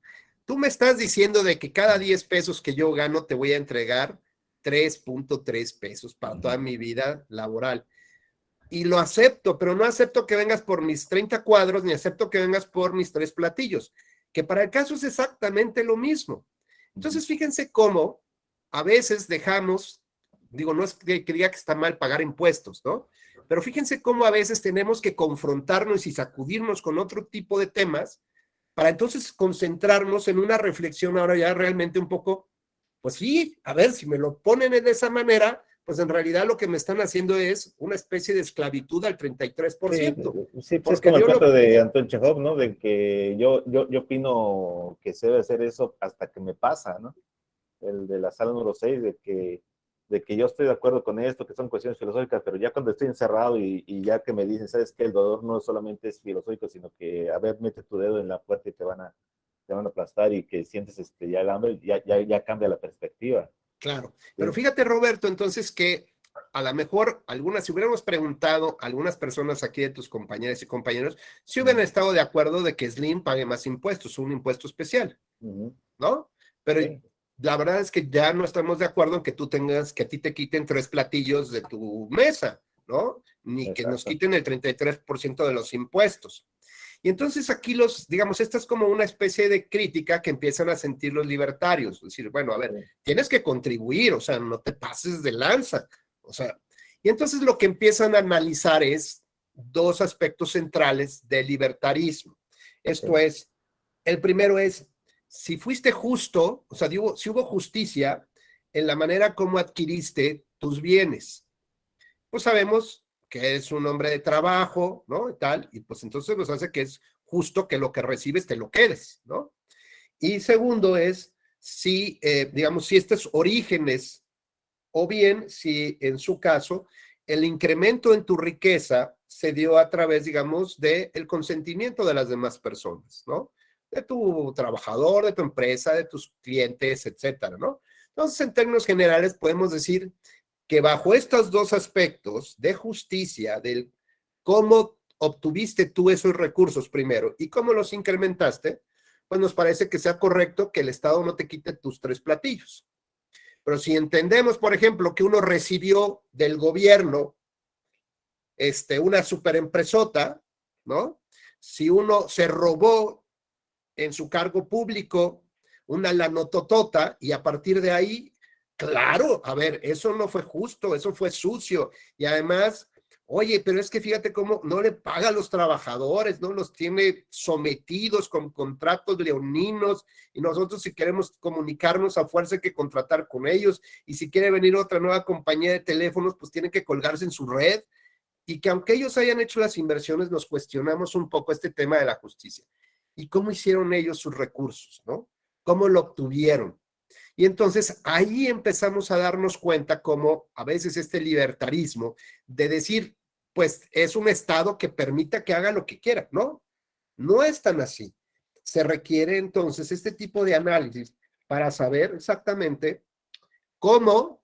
tú me estás diciendo de que cada 10 pesos que yo gano te voy a entregar 3.3 pesos para toda mi vida laboral. Y lo acepto, pero no acepto que vengas por mis 30 cuadros, ni acepto que vengas por mis 3 platillos. que para el caso es exactamente lo mismo. Entonces, fíjense cómo a veces dejamos, digo, no es que diga que está mal pagar impuestos, ¿no? Pero fíjense cómo a veces tenemos que confrontarnos y sacudirnos con otro tipo de temas para entonces concentrarnos en una reflexión ahora ya realmente un poco, pues sí, a ver, si me lo ponen de esa manera, pues en realidad lo que me están haciendo es una especie de esclavitud al 33%. Sí, pues es como el cuento de Anton Chekhov, ¿no? De que yo opino que se debe hacer eso hasta que me pasa, ¿no? El de la sala número 6, de que yo estoy de acuerdo con esto, que son cuestiones filosóficas, pero ya cuando estoy encerrado y ya que me dicen, ¿sabes qué? El dolor no solamente es filosófico, sino que, a ver, mete tu dedo en la puerta y te van a aplastar, y que sientes ya el hambre, ya cambia la perspectiva. Claro, pero fíjate, Roberto, entonces que a lo mejor si hubiéramos preguntado a algunas personas aquí de tus compañeras y compañeros, si hubieran estado de acuerdo de que Slim pague más impuestos, un impuesto especial, ¿no? Pero la verdad es que ya no estamos de acuerdo en que que a ti te quiten 3 platillos de tu mesa, ¿no? Ni que nos quiten el 33% de los impuestos. Y entonces aquí digamos, esta es como una especie de crítica que empiezan a sentir los libertarios. Es decir, bueno, a ver, tienes que contribuir, o sea, no te pases de lanza. O sea, y entonces lo que empiezan a analizar es 2 aspectos centrales del libertarismo. Esto es, el primero es, si fuiste justo, o sea, si hubo justicia en la manera como adquiriste tus bienes. Pues sabemos que es un hombre de trabajo, ¿no? Y tal, y pues entonces nos hace que es justo que lo que recibes te lo quedes, ¿no? Y segundo es, digamos, si estos orígenes, o bien si en su caso, el incremento en tu riqueza se dio a través, digamos, del consentimiento de las demás personas, ¿no? De tu trabajador, de tu empresa, de tus clientes, etcétera, ¿no? Entonces, en términos generales, podemos decir que bajo estos 2 aspectos de justicia, del cómo obtuviste tú esos recursos primero y cómo los incrementaste, pues nos parece que sea correcto que el Estado no te quite tus 3 platillos. Pero si entendemos, por ejemplo, que uno recibió del gobierno una superempresota, ¿no? Si uno se robó en su cargo público una lanototota y a partir de ahí, claro, a ver, eso no fue justo, eso fue sucio. Y además, oye, pero es que fíjate cómo no le paga a los trabajadores, ¿no? Los tiene sometidos con contratos leoninos y nosotros si queremos comunicarnos a fuerza hay que contratar con ellos y si quiere venir otra nueva compañía de teléfonos, pues tienen que colgarse en su red y que aunque ellos hayan hecho las inversiones, nos cuestionamos un poco este tema de la justicia. ¿Y cómo hicieron ellos sus recursos, no? ¿Cómo lo obtuvieron? Y entonces ahí empezamos a darnos cuenta cómo a veces este libertarismo de decir, pues es un Estado que permita que haga lo que quiera, ¿no? No es tan así. Se requiere entonces este tipo de análisis para saber exactamente cómo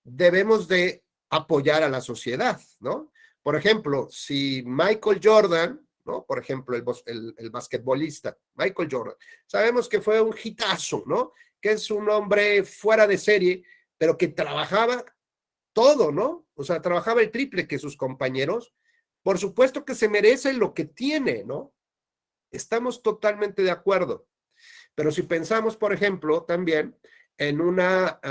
debemos de apoyar a la sociedad, ¿no? Por ejemplo, si Michael Jordan, ¿no? Por ejemplo, el basquetbolista, Michael Jordan, sabemos que fue un hitazo, ¿no? Que es un hombre fuera de serie, pero que trabajaba todo, ¿no? O sea, trabajaba el triple que sus compañeros. Por supuesto que se merece lo que tiene, ¿no? Estamos totalmente de acuerdo. Pero si pensamos, por ejemplo, también en una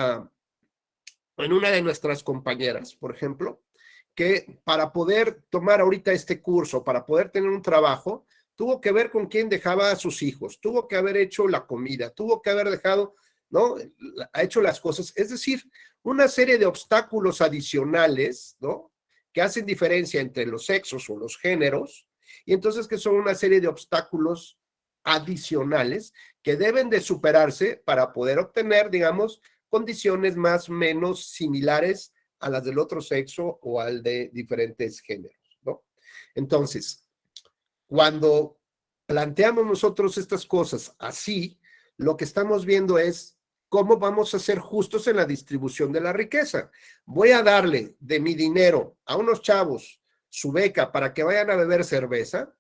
de nuestras compañeras, por ejemplo, que para poder tomar ahorita este curso, para poder tener un trabajo, tuvo que ver con quién dejaba a sus hijos, tuvo que haber hecho la comida, tuvo que haber dejado, ¿no? Ha hecho las cosas, es decir, una serie de obstáculos adicionales, ¿no? Que hacen diferencia entre los sexos o los géneros, y entonces que son una serie de obstáculos adicionales que deben de superarse para poder obtener, digamos, condiciones más o menos similares a las del otro sexo o al de diferentes géneros, ¿no? Entonces, cuando planteamos nosotros estas cosas así, lo que estamos viendo es cómo vamos a ser justos en la distribución de la riqueza. Voy a darle de mi dinero a unos chavos su beca para que vayan a beber cerveza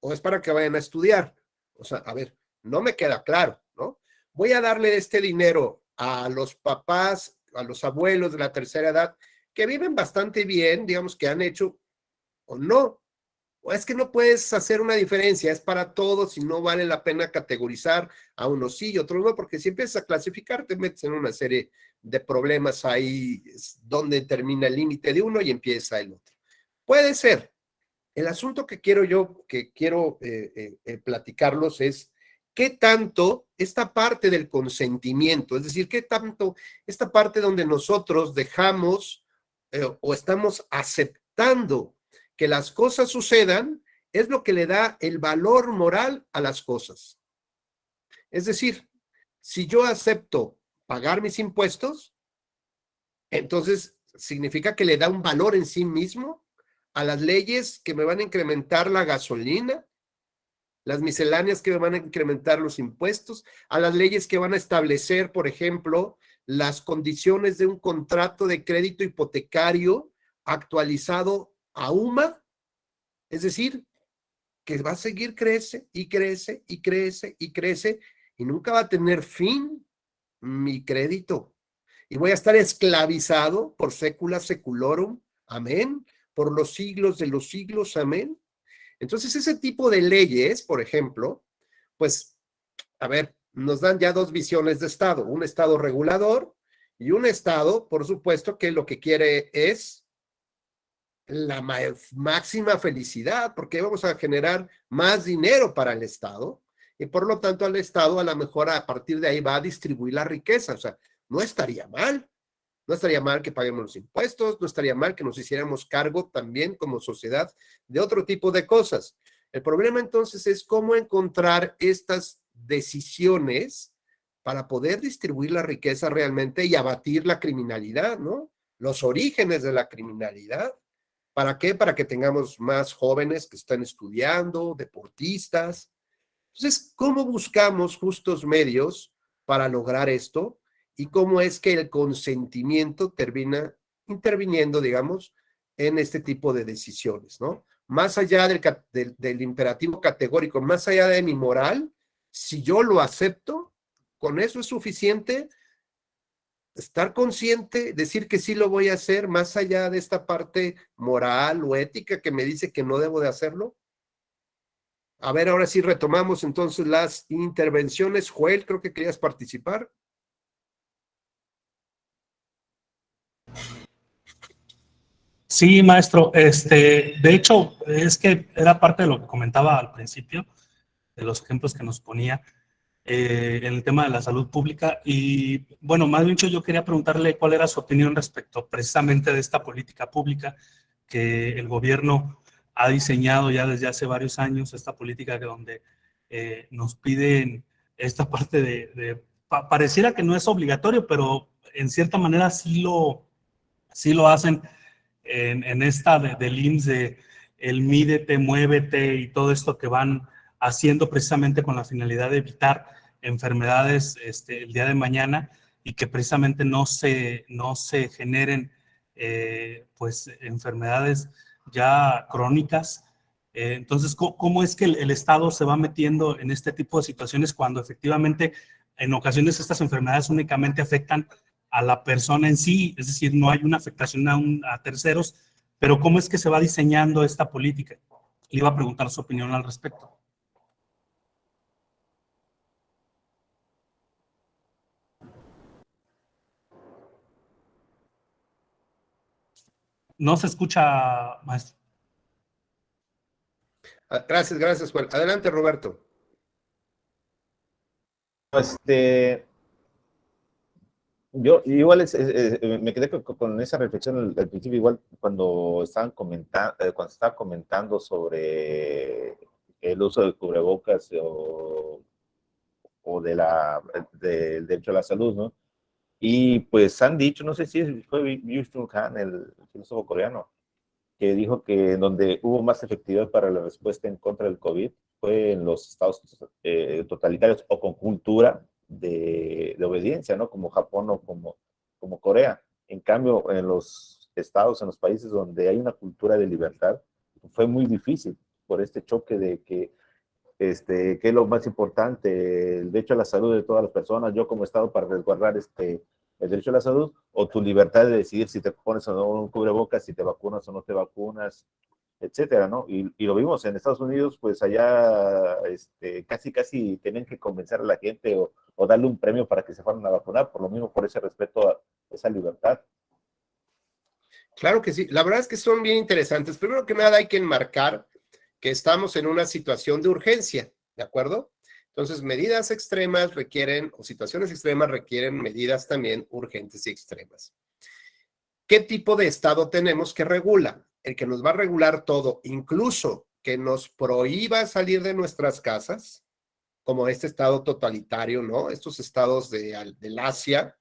o es para que vayan a estudiar. O sea, a ver, no me queda claro, ¿no? Voy a darle este dinero a los papás, a los abuelos de la tercera edad, que viven bastante bien, digamos que han hecho o no, O es que no puedes hacer una diferencia, es para todos y no vale la pena categorizar a unos sí y otros no, porque si empiezas a clasificar te metes en una serie de problemas ahí, es donde termina el límite de uno y empieza el otro. Puede ser. El asunto que quiero platicarlos es qué tanto esta parte del consentimiento, es decir, qué tanto esta parte donde nosotros dejamos o estamos aceptando que las cosas sucedan, es lo que le da el valor moral a las cosas. Es decir, si yo acepto pagar mis impuestos, entonces significa que le da un valor en sí mismo a las leyes que me van a incrementar la gasolina, las misceláneas que me van a incrementar los impuestos, a las leyes que van a establecer, por ejemplo, las condiciones de un contrato de crédito hipotecario actualizado a UMA, es decir, que va a seguir crece y crece y crece y crece y nunca va a tener fin mi crédito. Y voy a estar esclavizado por sécula seculorum, amén, por los siglos de los siglos, amén. Entonces, ese tipo de leyes, por ejemplo, pues, a ver, nos dan ya dos visiones de Estado, un Estado regulador y un Estado, por supuesto, que lo que quiere es la máxima felicidad, porque vamos a generar más dinero para el Estado y por lo tanto al Estado a lo mejor a partir de ahí va a distribuir la riqueza, o sea, no estaría mal. No estaría mal que paguemos los impuestos, no estaría mal que nos hiciéramos cargo también como sociedad de otro tipo de cosas. El problema entonces es cómo encontrar estas decisiones para poder distribuir la riqueza realmente y abatir la criminalidad, ¿no? Los orígenes de la criminalidad. ¿Para qué? Para que tengamos más jóvenes que están estudiando, deportistas. Entonces, ¿cómo buscamos justos medios para lograr esto? Y cómo es que el consentimiento termina interviniendo, digamos, en este tipo de decisiones, ¿no? Más allá del imperativo categórico, más allá de mi moral, si yo lo acepto, con eso es suficiente estar consciente, decir que sí lo voy a hacer, más allá de esta parte moral o ética que me dice que no debo de hacerlo. A ver, ahora sí retomamos entonces las intervenciones. Joel, creo que querías participar. Sí, maestro. De hecho, es que era parte de lo que comentaba al principio, de los ejemplos que nos ponía en el tema de la salud pública. Y bueno, más bien yo quería preguntarle cuál era su opinión respecto precisamente de esta política pública que el gobierno ha diseñado ya desde hace varios años, esta política donde nos piden esta parte pareciera que no es obligatorio, pero en cierta manera sí lo hacen en esta del IMSS, de el mídete, muévete y todo esto que van haciendo precisamente con la finalidad de evitar enfermedades el día de mañana y que precisamente no se generen pues enfermedades ya crónicas. Entonces, ¿cómo es que el Estado se va metiendo en este tipo de situaciones cuando efectivamente en ocasiones estas enfermedades únicamente afectan a la persona en sí, es decir, no hay una afectación a terceros, pero ¿cómo es que se va diseñando esta política? Le iba a preguntar su opinión al respecto. No se escucha, maestro. Gracias, Juan. Adelante, Roberto. Yo igual me quedé con esa reflexión al principio, igual cuando cuando estaba comentando sobre el uso de cubrebocas o del derecho a la salud, ¿no? Y pues han dicho, no sé si fue Byung-Chul Han, el filósofo coreano, que dijo que donde hubo más efectividad para la respuesta en contra del COVID fue en los estados totalitarios o con cultura de obediencia, ¿no? Como Japón o como Corea. En cambio, en los estados, en los países donde hay una cultura de libertad, fue muy difícil por este choque de que es lo más importante, el derecho a la salud de todas las personas, yo como Estado para resguardar el derecho a la salud, o tu libertad de decidir si te pones o no un cubrebocas, si te vacunas o no te vacunas, etcétera, ¿no? Y lo vimos en Estados Unidos, pues allá casi tenían que convencer a la gente o darle un premio para que se fueran a vacunar, por lo mismo, por ese respeto a esa libertad. Claro que sí, la verdad es que son bien interesantes. Primero que nada hay que enmarcar que estamos en una situación de urgencia, ¿de acuerdo? Entonces, medidas extremas requieren, o situaciones extremas requieren medidas también urgentes y extremas. ¿Qué tipo de Estado tenemos que regula? El que nos va a regular todo, incluso que nos prohíba salir de nuestras casas, como este Estado totalitario, ¿no? Estos estados del Asia,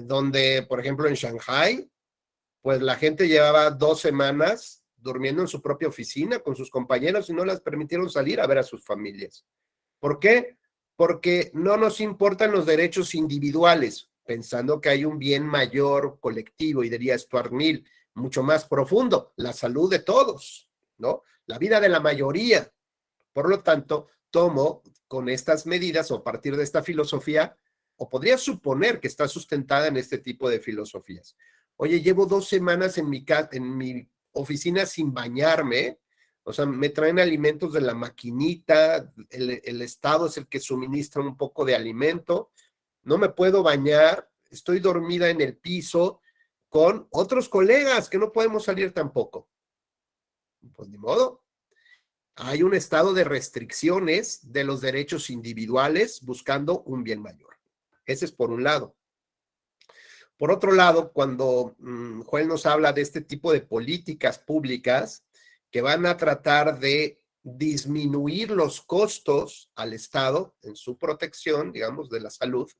donde, por ejemplo, en Shanghái, pues la gente llevaba 2 semanas durmiendo en su propia oficina con sus compañeros y no les permitieron salir a ver a sus familias. ¿Por qué? Porque no nos importan los derechos individuales, pensando que hay un bien mayor colectivo, y diría Stuart Mill, mucho más profundo, la salud de todos, ¿no? La vida de la mayoría. Por lo tanto, tomo con estas medidas o a partir de esta filosofía, o podría suponer que está sustentada en este tipo de filosofías. Oye, llevo 2 semanas en mi oficina sin bañarme, o sea, me traen alimentos de la maquinita, el Estado es el que suministra un poco de alimento, no me puedo bañar, estoy dormida en el piso con otros colegas que no podemos salir tampoco. Pues ni modo. Hay un estado de restricciones de los derechos individuales buscando un bien mayor. Ese es por un lado. Por otro lado, cuando Joel nos habla de este tipo de políticas públicas que van a tratar de disminuir los costos al Estado en su protección, digamos, de la salud,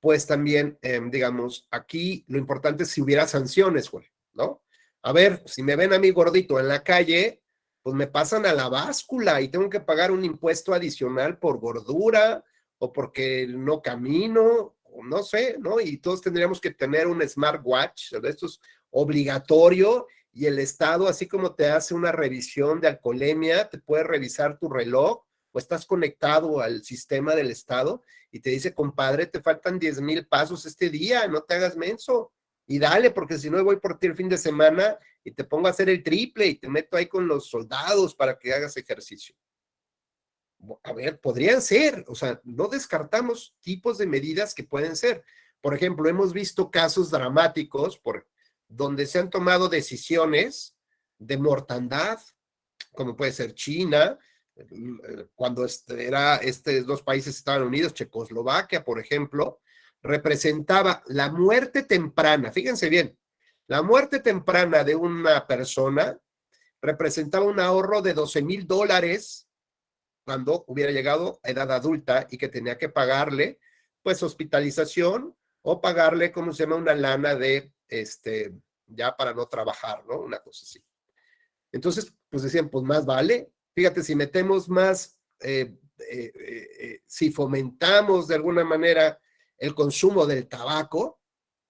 pues también, digamos, aquí lo importante es si hubiera sanciones, Joel, ¿no? A ver, si me ven a mí gordito en la calle, pues me pasan a la báscula y tengo que pagar un impuesto adicional por gordura o porque no camino, o no sé, ¿no? Y todos tendríamos que tener un smartwatch, esto es obligatorio, y el Estado, así como te hace una revisión de alcoholemia, te puede revisar tu reloj o estás conectado al sistema del Estado y te dice, compadre, te faltan 10,000 pasos este día, no te hagas menso. Y dale, porque si no voy por ti el fin de semana y te pongo a hacer el triple y te meto ahí con los soldados para que hagas ejercicio. A ver, podrían ser, o sea, no descartamos tipos de medidas que pueden ser. Por ejemplo, hemos visto casos dramáticos donde se han tomado decisiones de mortandad, como puede ser China, cuando estos 2 países estaban unidos, Checoslovaquia, por ejemplo, representaba la muerte temprana, fíjense bien, la muerte temprana de una persona representaba un ahorro de $12,000 cuando hubiera llegado a edad adulta y que tenía que pagarle, pues, hospitalización o pagarle, ¿cómo se llama? Una lana de, ya para no trabajar, ¿no? Una cosa así. Entonces, pues decían, pues más vale. Fíjate, si metemos más, si fomentamos de alguna manera el consumo del tabaco,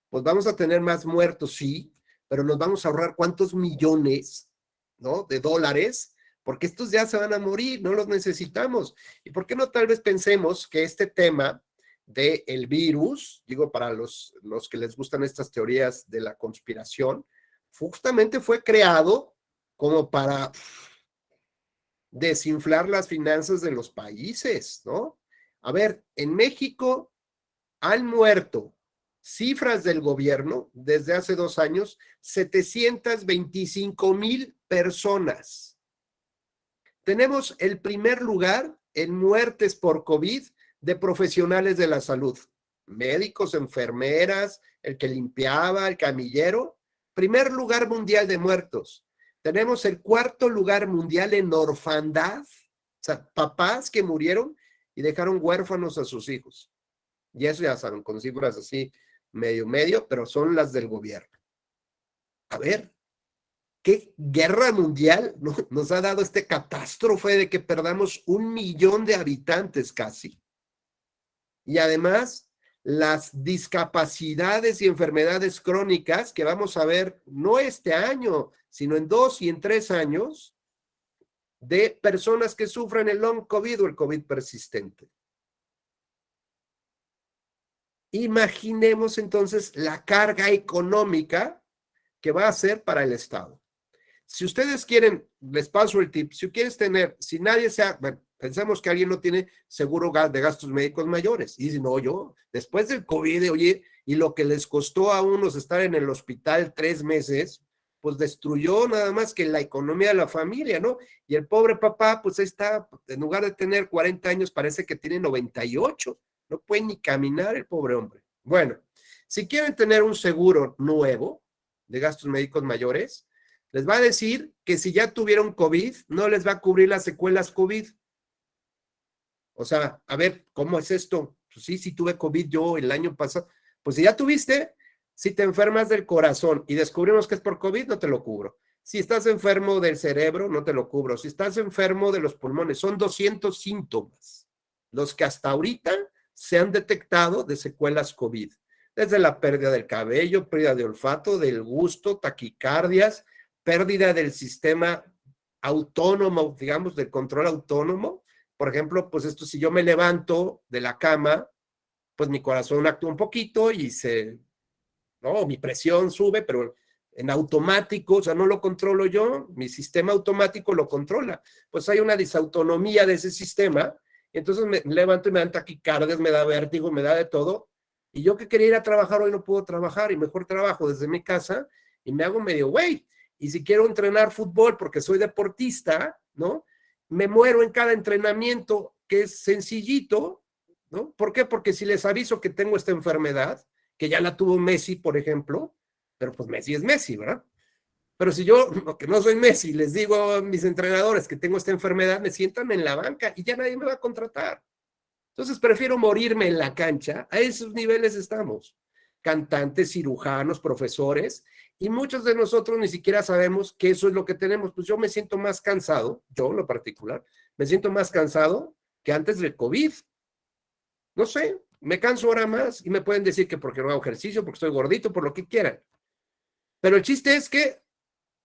pues vamos a tener más muertos, sí, pero nos vamos a ahorrar cuántos millones, ¿no? De dólares, porque estos ya se van a morir, no los necesitamos. ¿Y por qué no tal vez pensemos que este tema del virus, digo, para los que les gustan estas teorías de la conspiración, justamente fue creado como para desinflar las finanzas de los países, ¿no? A ver, en México han muerto, cifras del gobierno, desde hace 2 años, 725,000 personas. Tenemos el primer lugar en muertes por COVID de profesionales de la salud, médicos, enfermeras, el que limpiaba, el camillero, primer lugar mundial de muertos. Tenemos el 4º lugar mundial en orfandad, o sea, papás que murieron y dejaron huérfanos a sus hijos. Y eso ya saben, con cifras así medio, pero son las del gobierno. A ver, ¿qué guerra mundial nos ha dado este catástrofe de que perdamos 1 millón de habitantes casi? Y además, las discapacidades y enfermedades crónicas que vamos a ver no este año, sino en 2 y en 3 años, de personas que sufren el long COVID o el COVID persistente. Imaginemos entonces la carga económica que va a ser para el Estado. Si ustedes quieren, les paso el tip, si quieres tener, si nadie sea, bueno, pensemos que alguien no tiene seguro de gastos médicos mayores, y dice, no, yo, después del COVID, oye, y lo que les costó a unos estar en el hospital 3 meses, pues destruyó nada más que la economía de la familia, ¿no? Y el pobre papá, pues ahí está, en lugar de tener 40 años, parece que tiene 98, no puede ni caminar el pobre hombre. Bueno, si quieren tener un seguro nuevo de gastos médicos mayores, les va a decir que si ya tuvieron COVID, no les va a cubrir las secuelas COVID. O sea, a ver, ¿cómo es esto? Pues sí tuve COVID yo el año pasado. Pues si ya tuviste, si te enfermas del corazón y descubrimos que es por COVID, no te lo cubro. Si estás enfermo del cerebro, no te lo cubro. Si estás enfermo de los pulmones, son 200 síntomas los que hasta ahorita se han detectado de secuelas COVID. Desde la pérdida del cabello, pérdida de olfato, del gusto, taquicardias, pérdida del sistema autónomo, digamos, del control autónomo. Por ejemplo, pues esto, si yo me levanto de la cama, pues mi corazón actúa un poquito y no, mi presión sube, pero en automático, o sea, no lo controlo yo, mi sistema automático lo controla. Pues hay una disautonomía de ese sistema, y entonces me levanto y me dan taquicardias, me da vértigo, me da de todo, y yo que quería ir a trabajar hoy no puedo trabajar, y mejor trabajo desde mi casa, y me hago medio güey. Y si quiero entrenar fútbol porque soy deportista, ¿no? Me muero en cada entrenamiento que es sencillito, ¿no? ¿Por qué? Porque si les aviso que tengo esta enfermedad, que ya la tuvo Messi, por ejemplo, pero pues Messi es Messi, ¿verdad? Pero si yo, que no soy Messi, les digo a mis entrenadores que tengo esta enfermedad, me sientan en la banca y ya nadie me va a contratar. Entonces prefiero morirme en la cancha, a esos niveles estamos. Cantantes, cirujanos, profesores, y muchos de nosotros ni siquiera sabemos que eso es lo que tenemos. Pues yo me siento más cansado, yo en lo particular, me siento más cansado que antes del COVID. No sé, me canso ahora más y me pueden decir que porque no hago ejercicio, porque estoy gordito, por lo que quieran. Pero el chiste es que,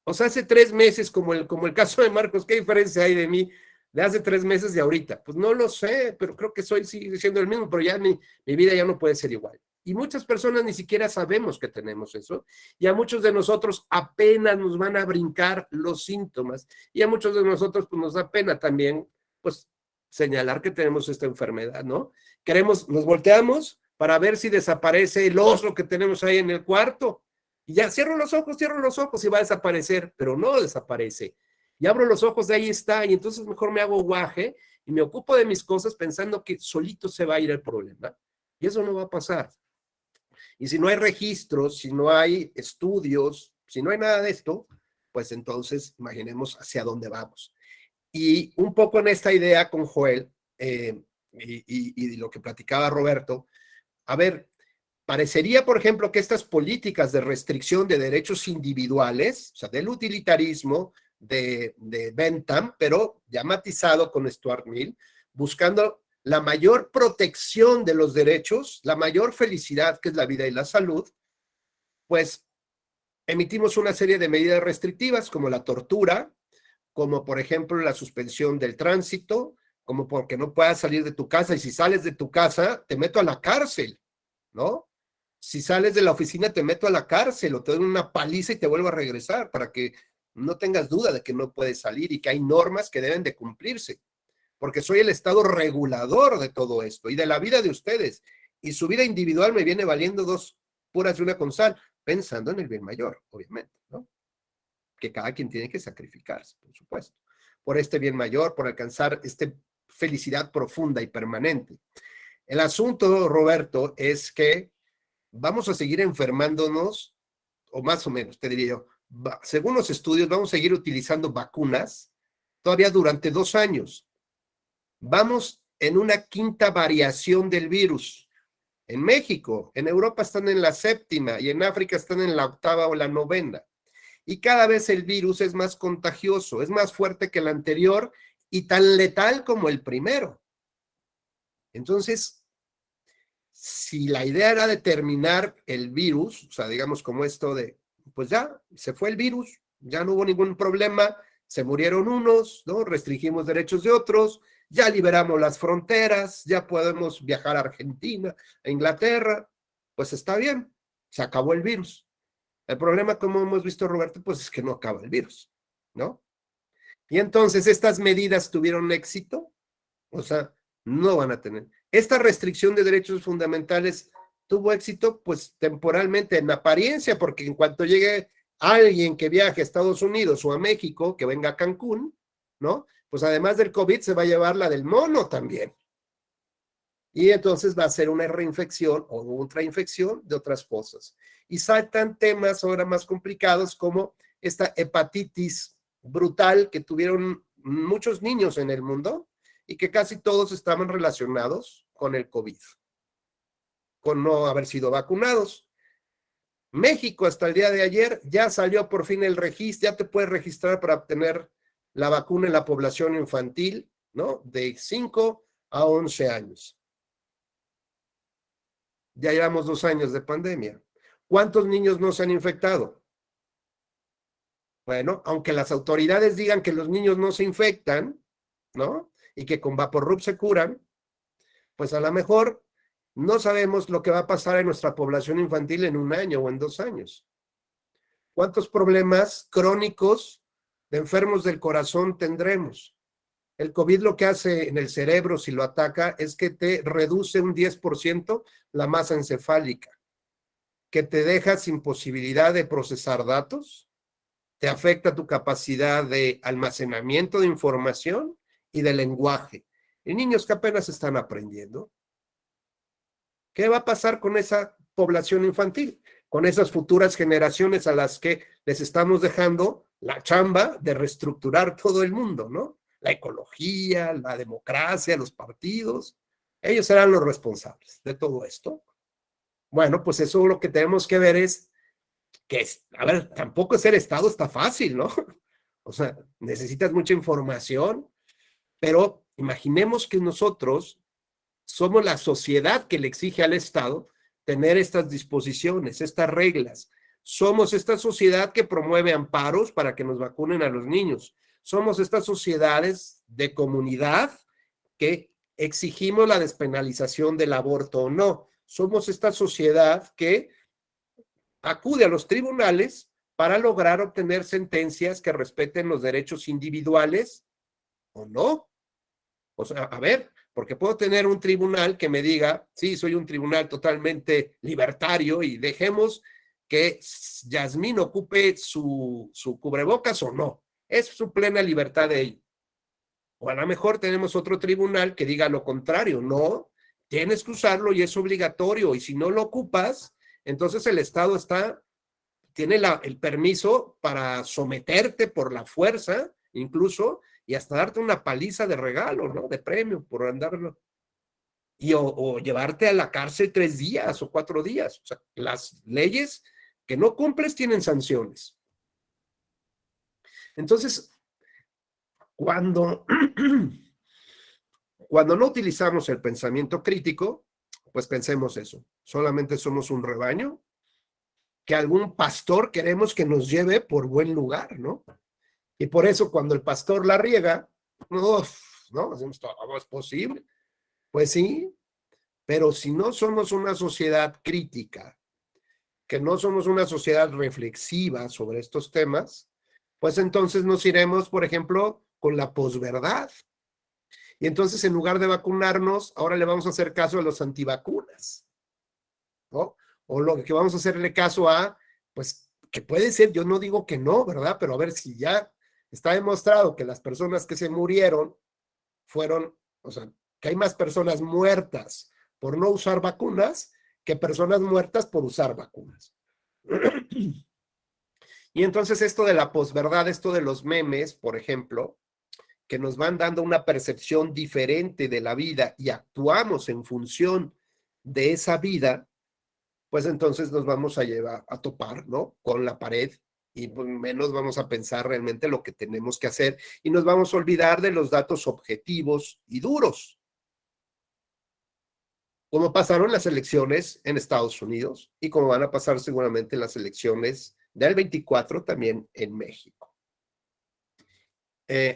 o sea, hace 3 meses, como el caso de Marcos, ¿qué diferencia hay de mí de hace 3 meses de ahorita? Pues no lo sé, pero creo que sigue siendo el mismo, pero ya mi vida ya no puede ser igual. Y muchas personas ni siquiera sabemos que tenemos eso, y a muchos de nosotros apenas nos van a brincar los síntomas, y a muchos de nosotros pues nos da pena también, pues, señalar que tenemos esta enfermedad, ¿no? Nos volteamos para ver si desaparece el oso que tenemos ahí en el cuarto, y ya cierro los ojos y va a desaparecer, pero no desaparece. Y abro los ojos, de ahí está, y entonces mejor me hago guaje y me ocupo de mis cosas pensando que solito se va a ir el problema. Y eso no va a pasar. Y si no hay registros, si no hay estudios, si no hay nada de esto, pues entonces imaginemos hacia dónde vamos. Y un poco en esta idea con Joel, y lo que platicaba Roberto, a ver, parecería, por ejemplo, que estas políticas de restricción de derechos individuales, o sea, del utilitarismo de Bentham, pero ya matizado con Stuart Mill, buscando la mayor protección de los derechos, la mayor felicidad, que es la vida y la salud, pues emitimos una serie de medidas restrictivas como la tortura, como por ejemplo la suspensión del tránsito, como porque no puedas salir de tu casa, y si sales de tu casa te meto a la cárcel, ¿no? Si sales de la oficina te meto a la cárcel o te doy una paliza y te vuelvo a regresar para que no tengas duda de que no puedes salir y que hay normas que deben de cumplirse, porque soy el estado regulador de todo esto y de la vida de ustedes, y su vida individual me viene valiendo 2 puras de una con sal, pensando en el bien mayor, obviamente, ¿no? Que cada quien tiene que sacrificarse, por supuesto, por este bien mayor, por alcanzar esta felicidad profunda y permanente. El asunto, Roberto, es que vamos a seguir enfermándonos, o más o menos, te diría yo, según los estudios, vamos a seguir utilizando vacunas todavía durante 2 años. Vamos en una 5ª variación del virus. En México, en Europa están en la 7ª y en África están en la 8ª o la 9ª. Y cada vez el virus es más contagioso, es más fuerte que el anterior y tan letal como el primero. Entonces, si la idea era determinar el virus, o sea, digamos como esto de, pues ya, se fue el virus, ya no hubo ningún problema, se murieron unos, ¿no? Restringimos derechos de otros, ya liberamos las fronteras, ya podemos viajar a Argentina, a Inglaterra, pues está bien, se acabó el virus. El problema, como hemos visto, Roberto, pues es que no acaba el virus. ¿no? Y entonces, ¿estas medidas tuvieron éxito? O sea, no van a tener. Esta restricción de derechos fundamentales tuvo éxito, pues temporalmente, en apariencia, porque en cuanto llegue alguien que viaje a Estados Unidos o a México, que venga a Cancún, ¿no? Pues además del COVID se va a llevar la del mono también. Y entonces va a ser una reinfección o otra infección de otras cosas. Y saltan temas ahora más complicados como esta hepatitis brutal que tuvieron muchos niños en el mundo y que casi todos estaban relacionados con el COVID, con no haber sido vacunados. México hasta el día de ayer ya salió por fin el registro, ya te puedes registrar para obtener la vacuna en la población infantil, ¿no? De 5 a 11 años. Ya llevamos 2 años de pandemia. ¿Cuántos niños no se han infectado? Bueno, aunque las autoridades digan que los niños no se infectan, ¿no? Y que con Vaporrub se curan, pues a lo mejor no sabemos lo que va a pasar en nuestra población infantil en 1 año o en 2 años. ¿Cuántos problemas crónicos de enfermos del corazón tendremos? El COVID lo que hace en el cerebro, si lo ataca, es que te reduce un 10% la masa encefálica, que te deja sin posibilidad de procesar datos, te afecta tu capacidad de almacenamiento de información y de lenguaje. Y niños que apenas están aprendiendo. ¿Qué va a pasar con esa población infantil? Con esas futuras generaciones a las que les estamos dejando la chamba de reestructurar todo el mundo, ¿no? La ecología, la democracia, los partidos. Ellos serán los responsables de todo esto. Bueno, pues eso lo que tenemos que ver es que, a ver, tampoco ser Estado está fácil, ¿no? O sea, necesitas mucha información, pero imaginemos que nosotros somos la sociedad que le exige al Estado tener estas disposiciones, estas reglas. Somos esta sociedad que promueve amparos para que nos vacunen a los niños. Somos estas sociedades de comunidad que exigimos la despenalización del aborto o no. Somos esta sociedad que acude a los tribunales para lograr obtener sentencias que respeten los derechos individuales o no. O sea, a ver, porque puedo tener un tribunal que me diga, sí, soy un tribunal totalmente libertario y dejemos que Yasmín ocupe su cubrebocas o no. Es su plena libertad de ello. O a lo mejor tenemos otro tribunal que diga lo contrario, no, tienes que usarlo y es obligatorio, y si no lo ocupas, entonces el Estado tiene el permiso para someterte por la fuerza, incluso, y hasta darte una paliza de regalo, ¿no? De premio por andarlo. Y o llevarte a la cárcel 3 días o 4 días. O sea, las leyes que no cumples tienen sanciones. Entonces, cuando no utilizamos el pensamiento crítico, pues pensemos eso. Solamente somos un rebaño que algún pastor queremos que nos lleve por buen lugar, ¿no? Y por eso cuando el pastor la riega, uf, ¿no? Hacemos todo, ¿cómo es posible? Pues sí, pero si no somos una sociedad crítica, que no somos una sociedad reflexiva sobre estos temas, pues entonces nos iremos, por ejemplo, con la posverdad. Y entonces en lugar de vacunarnos, ahora le vamos a hacer caso a los antivacunas, ¿no? O lo que vamos a hacerle caso a, pues, que puede ser, yo no digo que no, ¿verdad? Pero a ver si ya está demostrado que las personas que se murieron fueron, o sea, que hay más personas muertas por no usar vacunas que personas muertas por usar vacunas. Y entonces esto de la posverdad, esto de los memes, por ejemplo, que nos van dando una percepción diferente de la vida y actuamos en función de esa vida, pues entonces nos vamos a llevar a topar, ¿no? Con la pared y pues menos vamos a pensar realmente lo que tenemos que hacer y nos vamos a olvidar de los datos objetivos y duros. Como pasaron las elecciones en Estados Unidos y como van a pasar seguramente las elecciones del 24 también en México.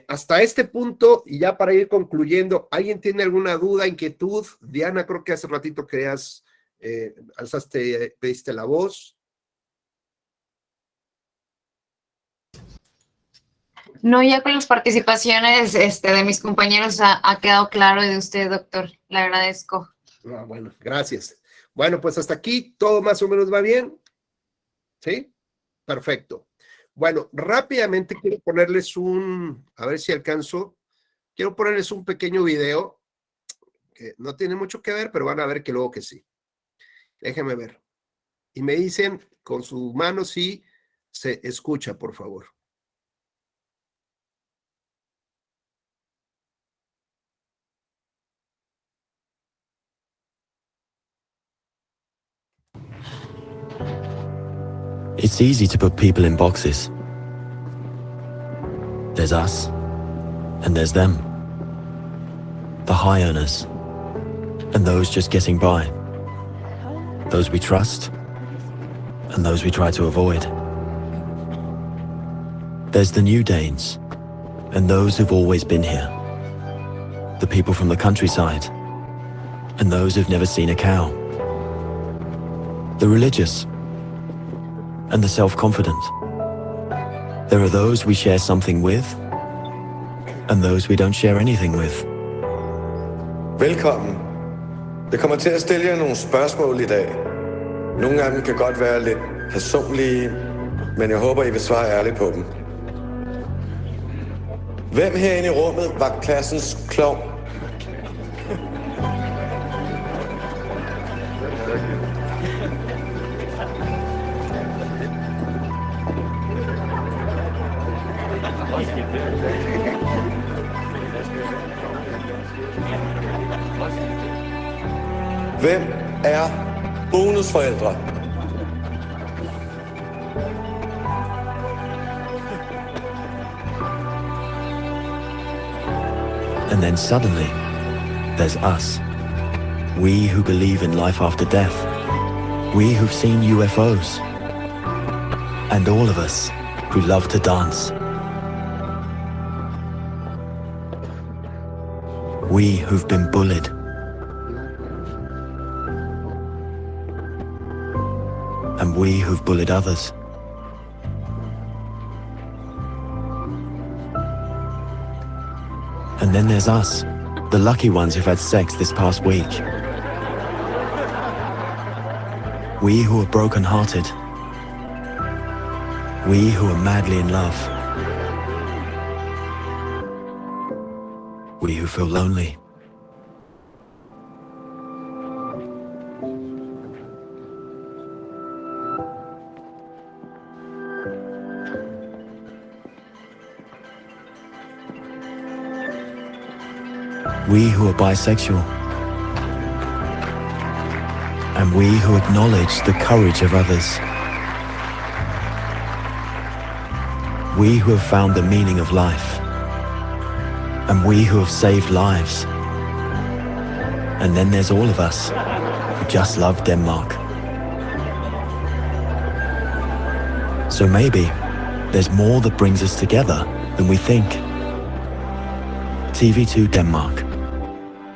Hasta este punto, y ya para ir concluyendo, ¿alguien tiene alguna duda, inquietud? Diana, creo que hace ratito querías, pediste la voz. No, ya con las participaciones de mis compañeros ha quedado claro, y de usted, doctor. Le agradezco. Ah, bueno, gracias. Bueno, pues hasta aquí todo más o menos va bien. ¿Sí? Perfecto. Bueno, rápidamente quiero ponerles a ver si alcanzo, quiero ponerles un pequeño video que no tiene mucho que ver, pero van a ver que luego que sí. Déjenme ver. Y me dicen con su mano si se escucha, por favor. It's easy to put people in boxes. There's us, and there's them. The high earners, and those just getting by. Those we trust, and those we try to avoid. There's the new Danes, and those who've always been here. The people from the countryside, and those who've never seen a cow. The religious, and the self-confident. There are those we share something with, and those we don't share anything with. Velkommen. Jeg kommer til at stille jer nogle spørgsmål i dag. Nogle af dem kan godt være lidt personlige, men jeg håber, I vil svare ærligt på dem. Hvem herinde i rummet var klassens klovn? Hvem er bonusforældre? And then suddenly, there's us. We who believe in life after death. We who've seen UFOs. And all of us who love to dance. We who've been bullied. And we who've bullied others. And then there's us, the lucky ones who've had sex this past week. We who are broken-hearted. We who are madly in love. We who feel lonely. We who are bisexual. And we who acknowledge the courage of others. We who have found the meaning of life. And we who have saved lives. And then there's all of us who just love Denmark. So maybe there's more that brings us together than we think. TV2 Denmark.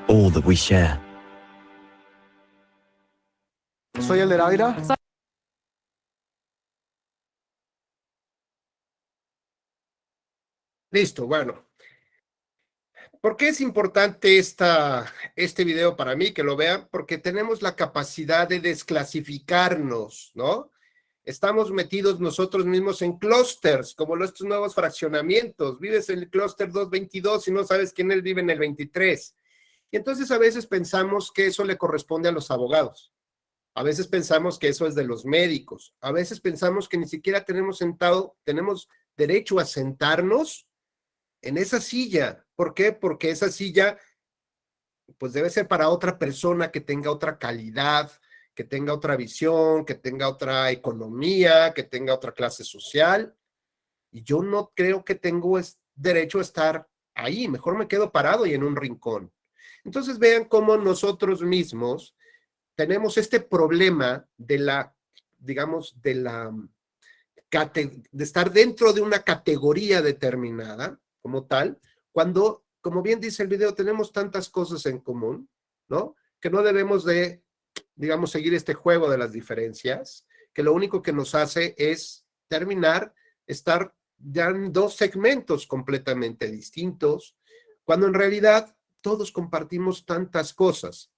All that we share. Soy Elder Ávila. Listo, bueno. ¿Por qué es importante este video para mí? Que lo vean, porque tenemos la capacidad de desclasificarnos, ¿no? Estamos metidos nosotros mismos en clústeres, como estos nuevos fraccionamientos. Vives en el clúster 222 y no sabes quién vive en el 23. Y entonces a veces pensamos que eso le corresponde a los abogados. A veces pensamos que eso es de los médicos. A veces pensamos que ni siquiera tenemos derecho a sentarnos en esa silla. ¿Por qué? Porque esa silla pues debe ser para otra persona que tenga otra calidad, que tenga otra visión, que tenga otra economía, que tenga otra clase social. Y yo no creo que tengo derecho a estar ahí. Mejor me quedo parado y en un rincón. Entonces vean cómo nosotros mismos tenemos este problema de estar dentro de una categoría determinada como tal, cuando, como bien dice el video, tenemos tantas cosas en común, ¿no? Que no debemos de, seguir este juego de las diferencias, que lo único que nos hace es estar dan dos segmentos completamente distintos, cuando en realidad todos compartimos tantas cosas.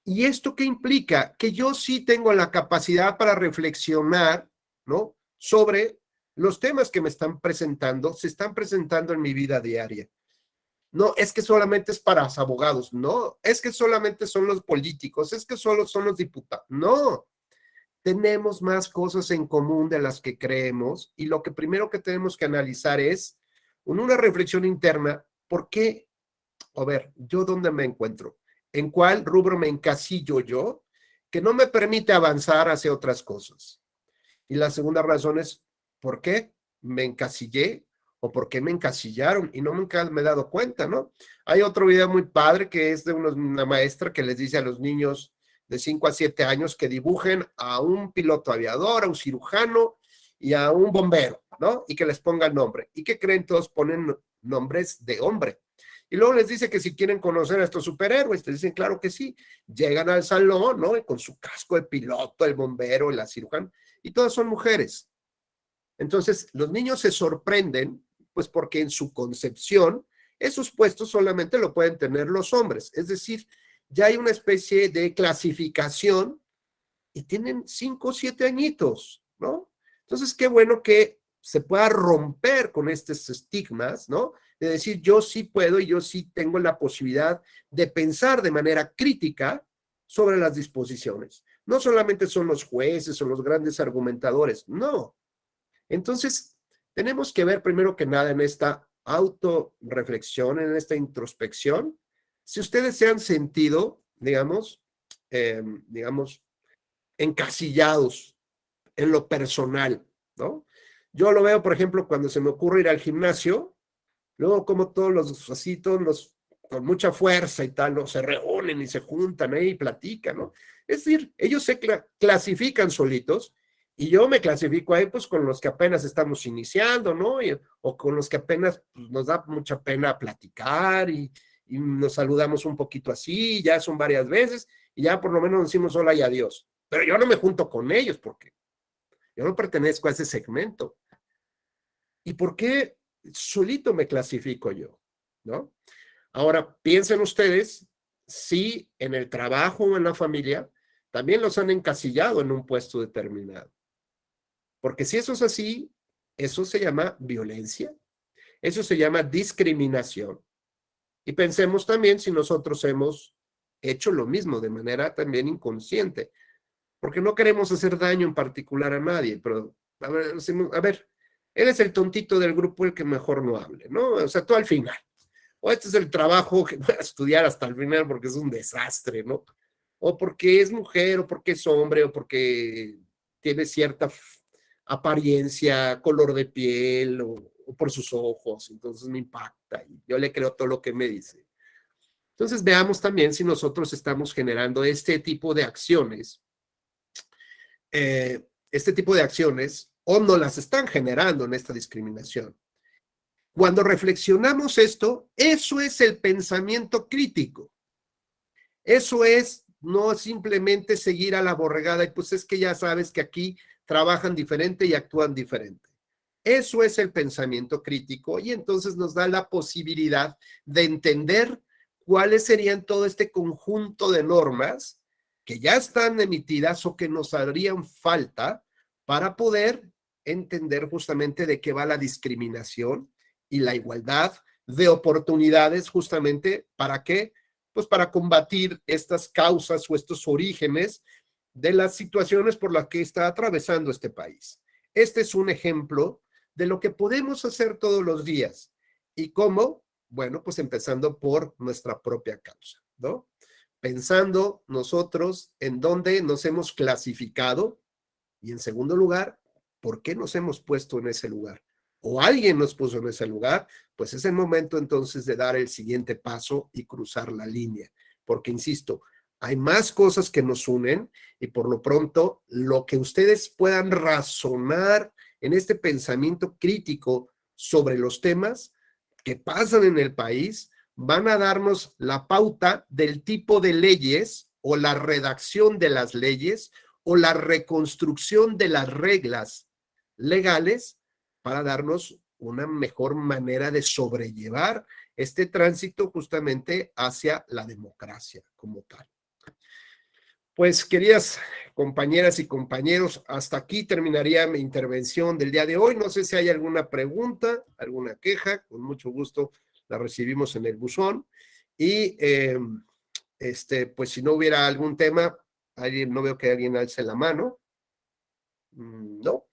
¿Y esto qué implica? Que yo sí tengo la capacidad para reflexionar, ¿no?, sobre los temas que me están presentando, se están presentando en mi vida diaria. No, es que solamente es para los abogados, no, es que solamente son los políticos, es que solo son los diputados, no. Tenemos más cosas en común de las que creemos y lo que primero que tenemos que analizar es, en una reflexión interna, ¿por qué? A ver, ¿yo dónde me encuentro? ¿En cuál rubro me encasillo yo que no me permite avanzar hacia otras cosas? Y la segunda razón es, ¿por qué me encasillé o por qué me encasillaron? Y nunca me he dado cuenta, ¿no? Hay otro video muy padre que es de una maestra que les dice a los niños de 5 a 7 años que dibujen a un piloto aviador, a un cirujano y a un bombero, ¿no? Y que les pongan nombre. ¿Y qué creen? Todos ponen nombres de hombre. Y luego les dice que si quieren conocer a estos superhéroes, les dicen, claro que sí. Llegan al salón, ¿no? Y con su casco de piloto, el bombero, la cirujana, y todas son mujeres. Entonces, los niños se sorprenden, pues porque en su concepción, esos puestos solamente lo pueden tener los hombres. Es decir, ya hay una especie de clasificación y tienen 5 o 7 añitos, ¿no? Entonces, qué bueno que se pueda romper con estos estigmas, ¿no? De decir, yo sí puedo y yo sí tengo la posibilidad de pensar de manera crítica sobre las disposiciones. No solamente son los jueces o los grandes argumentadores, no. Entonces, tenemos que ver primero que nada en esta autorreflexión, en esta introspección, si ustedes se han sentido, digamos, encasillados en lo personal, ¿no? Yo lo veo, por ejemplo, cuando se me ocurre ir al gimnasio, luego como todos los con mucha fuerza y tal, ¿no? Se reúnen y se juntan ahí y platican, ¿no? Es decir, ellos se clasifican solitos y yo me clasifico ahí pues con los que apenas estamos iniciando, ¿no? O con los que apenas pues, nos da mucha pena platicar y nos saludamos un poquito así, ya son varias veces y ya por lo menos decimos hola y adiós. Pero yo no me junto con ellos porque yo no pertenezco a ese segmento. ¿Y por qué solito me clasifico yo? ¿No? Ahora, piensen ustedes si en el trabajo o en la familia también los han encasillado en un puesto determinado. Porque si eso es así, eso se llama violencia, eso se llama discriminación. Y pensemos también si nosotros hemos hecho lo mismo de manera también inconsciente, porque no queremos hacer daño en particular a nadie, pero a ver, él es el tontito del grupo, el que mejor no hable, ¿no? O sea, tú al final. O este es el trabajo que voy a estudiar hasta el final porque es un desastre, ¿no? O porque es mujer, o porque es hombre, o porque tiene cierta apariencia, color de piel, o por sus ojos, entonces me impacta y yo le creo todo lo que me dice. Entonces veamos también si nosotros estamos generando este tipo de acciones, o no las están generando en esta discriminación. Cuando reflexionamos esto, eso es el pensamiento crítico. Eso es no simplemente seguir a la borregada y pues es que ya sabes que aquí trabajan diferente y actúan diferente. Eso es el pensamiento crítico y entonces nos da la posibilidad de entender cuáles serían todo este conjunto de normas que ya están emitidas o que nos harían falta para poder entender justamente de qué va la discriminación y la igualdad de oportunidades justamente ¿para qué? Pues para combatir estas causas o estos orígenes de las situaciones por las que está atravesando este país. Este es un ejemplo de lo que podemos hacer todos los días. ¿Y cómo? Bueno, pues empezando por nuestra propia causa, ¿no? Pensando nosotros en dónde nos hemos clasificado y en segundo lugar, ¿por qué nos hemos puesto en ese lugar? O alguien nos puso en ese lugar, pues es el momento entonces de dar el siguiente paso y cruzar la línea. Porque, insisto, hay más cosas que nos unen y por lo pronto lo que ustedes puedan razonar en este pensamiento crítico sobre los temas que pasan en el país van a darnos la pauta del tipo de leyes o la redacción de las leyes o la reconstrucción de las reglas legales para darnos una mejor manera de sobrellevar este tránsito justamente hacia la democracia como tal. Pues, queridas compañeras y compañeros, hasta aquí terminaría mi intervención del día de hoy. No sé si hay alguna pregunta, alguna queja, con mucho gusto la recibimos en el buzón. Y pues si no hubiera algún tema, no veo que alguien alce la mano. No.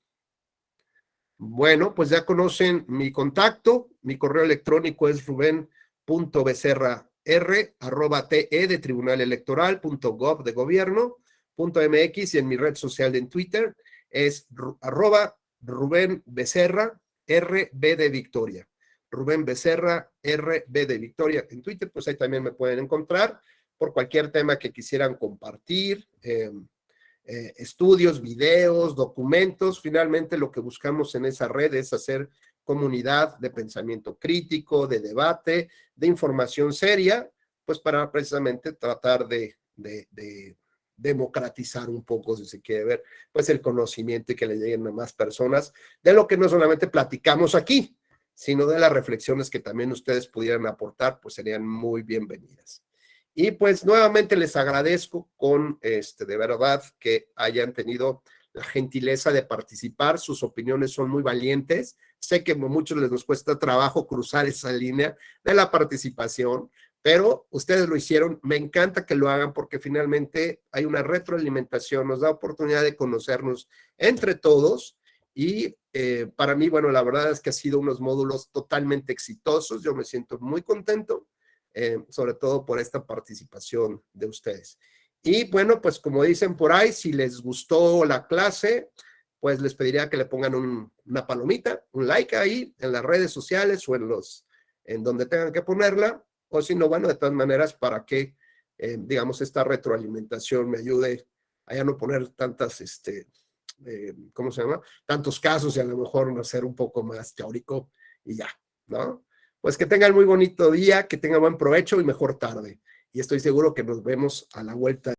Bueno, pues ya conocen mi contacto. Mi correo electrónico es ruben.becerra.r@te de tribunalelectoral.gov de gobierno.mx, y en mi red social en Twitter es @Rubén Becerra RB de Victoria. Rubén Becerra RB de Victoria en Twitter, pues ahí también me pueden encontrar por cualquier tema que quisieran compartir, estudios, videos, documentos. Finalmente lo que buscamos en esa red es hacer comunidad de pensamiento crítico, de debate, de información seria, pues para precisamente tratar de democratizar un poco, si se quiere ver, pues el conocimiento y que le lleguen a más personas de lo que no solamente platicamos aquí, sino de las reflexiones que también ustedes pudieran aportar, pues serían muy bienvenidas. Y pues nuevamente les agradezco de verdad que hayan tenido la gentileza de participar. Sus opiniones son muy valientes. Sé que a muchos les nos cuesta trabajo cruzar esa línea de la participación, pero ustedes lo hicieron. Me encanta que lo hagan porque finalmente hay una retroalimentación, nos da oportunidad de conocernos entre todos. Y para mí, bueno, la verdad es que ha sido unos módulos totalmente exitosos. Yo me siento muy contento, sobre todo por esta participación de ustedes. Y bueno, pues como dicen por ahí, si les gustó la clase, pues les pediría que le pongan una palomita, un like ahí en las redes sociales o en donde tengan que ponerla, o si no, bueno, de todas maneras, para que, digamos, esta retroalimentación me ayude a ya no poner tantas, ¿cómo se llama? Tantos casos y a lo mejor hacer un poco más teórico y ya, ¿no? Pues que tengan muy bonito día, que tengan buen provecho y mejor tarde. Y estoy seguro que nos vemos a la vuelta.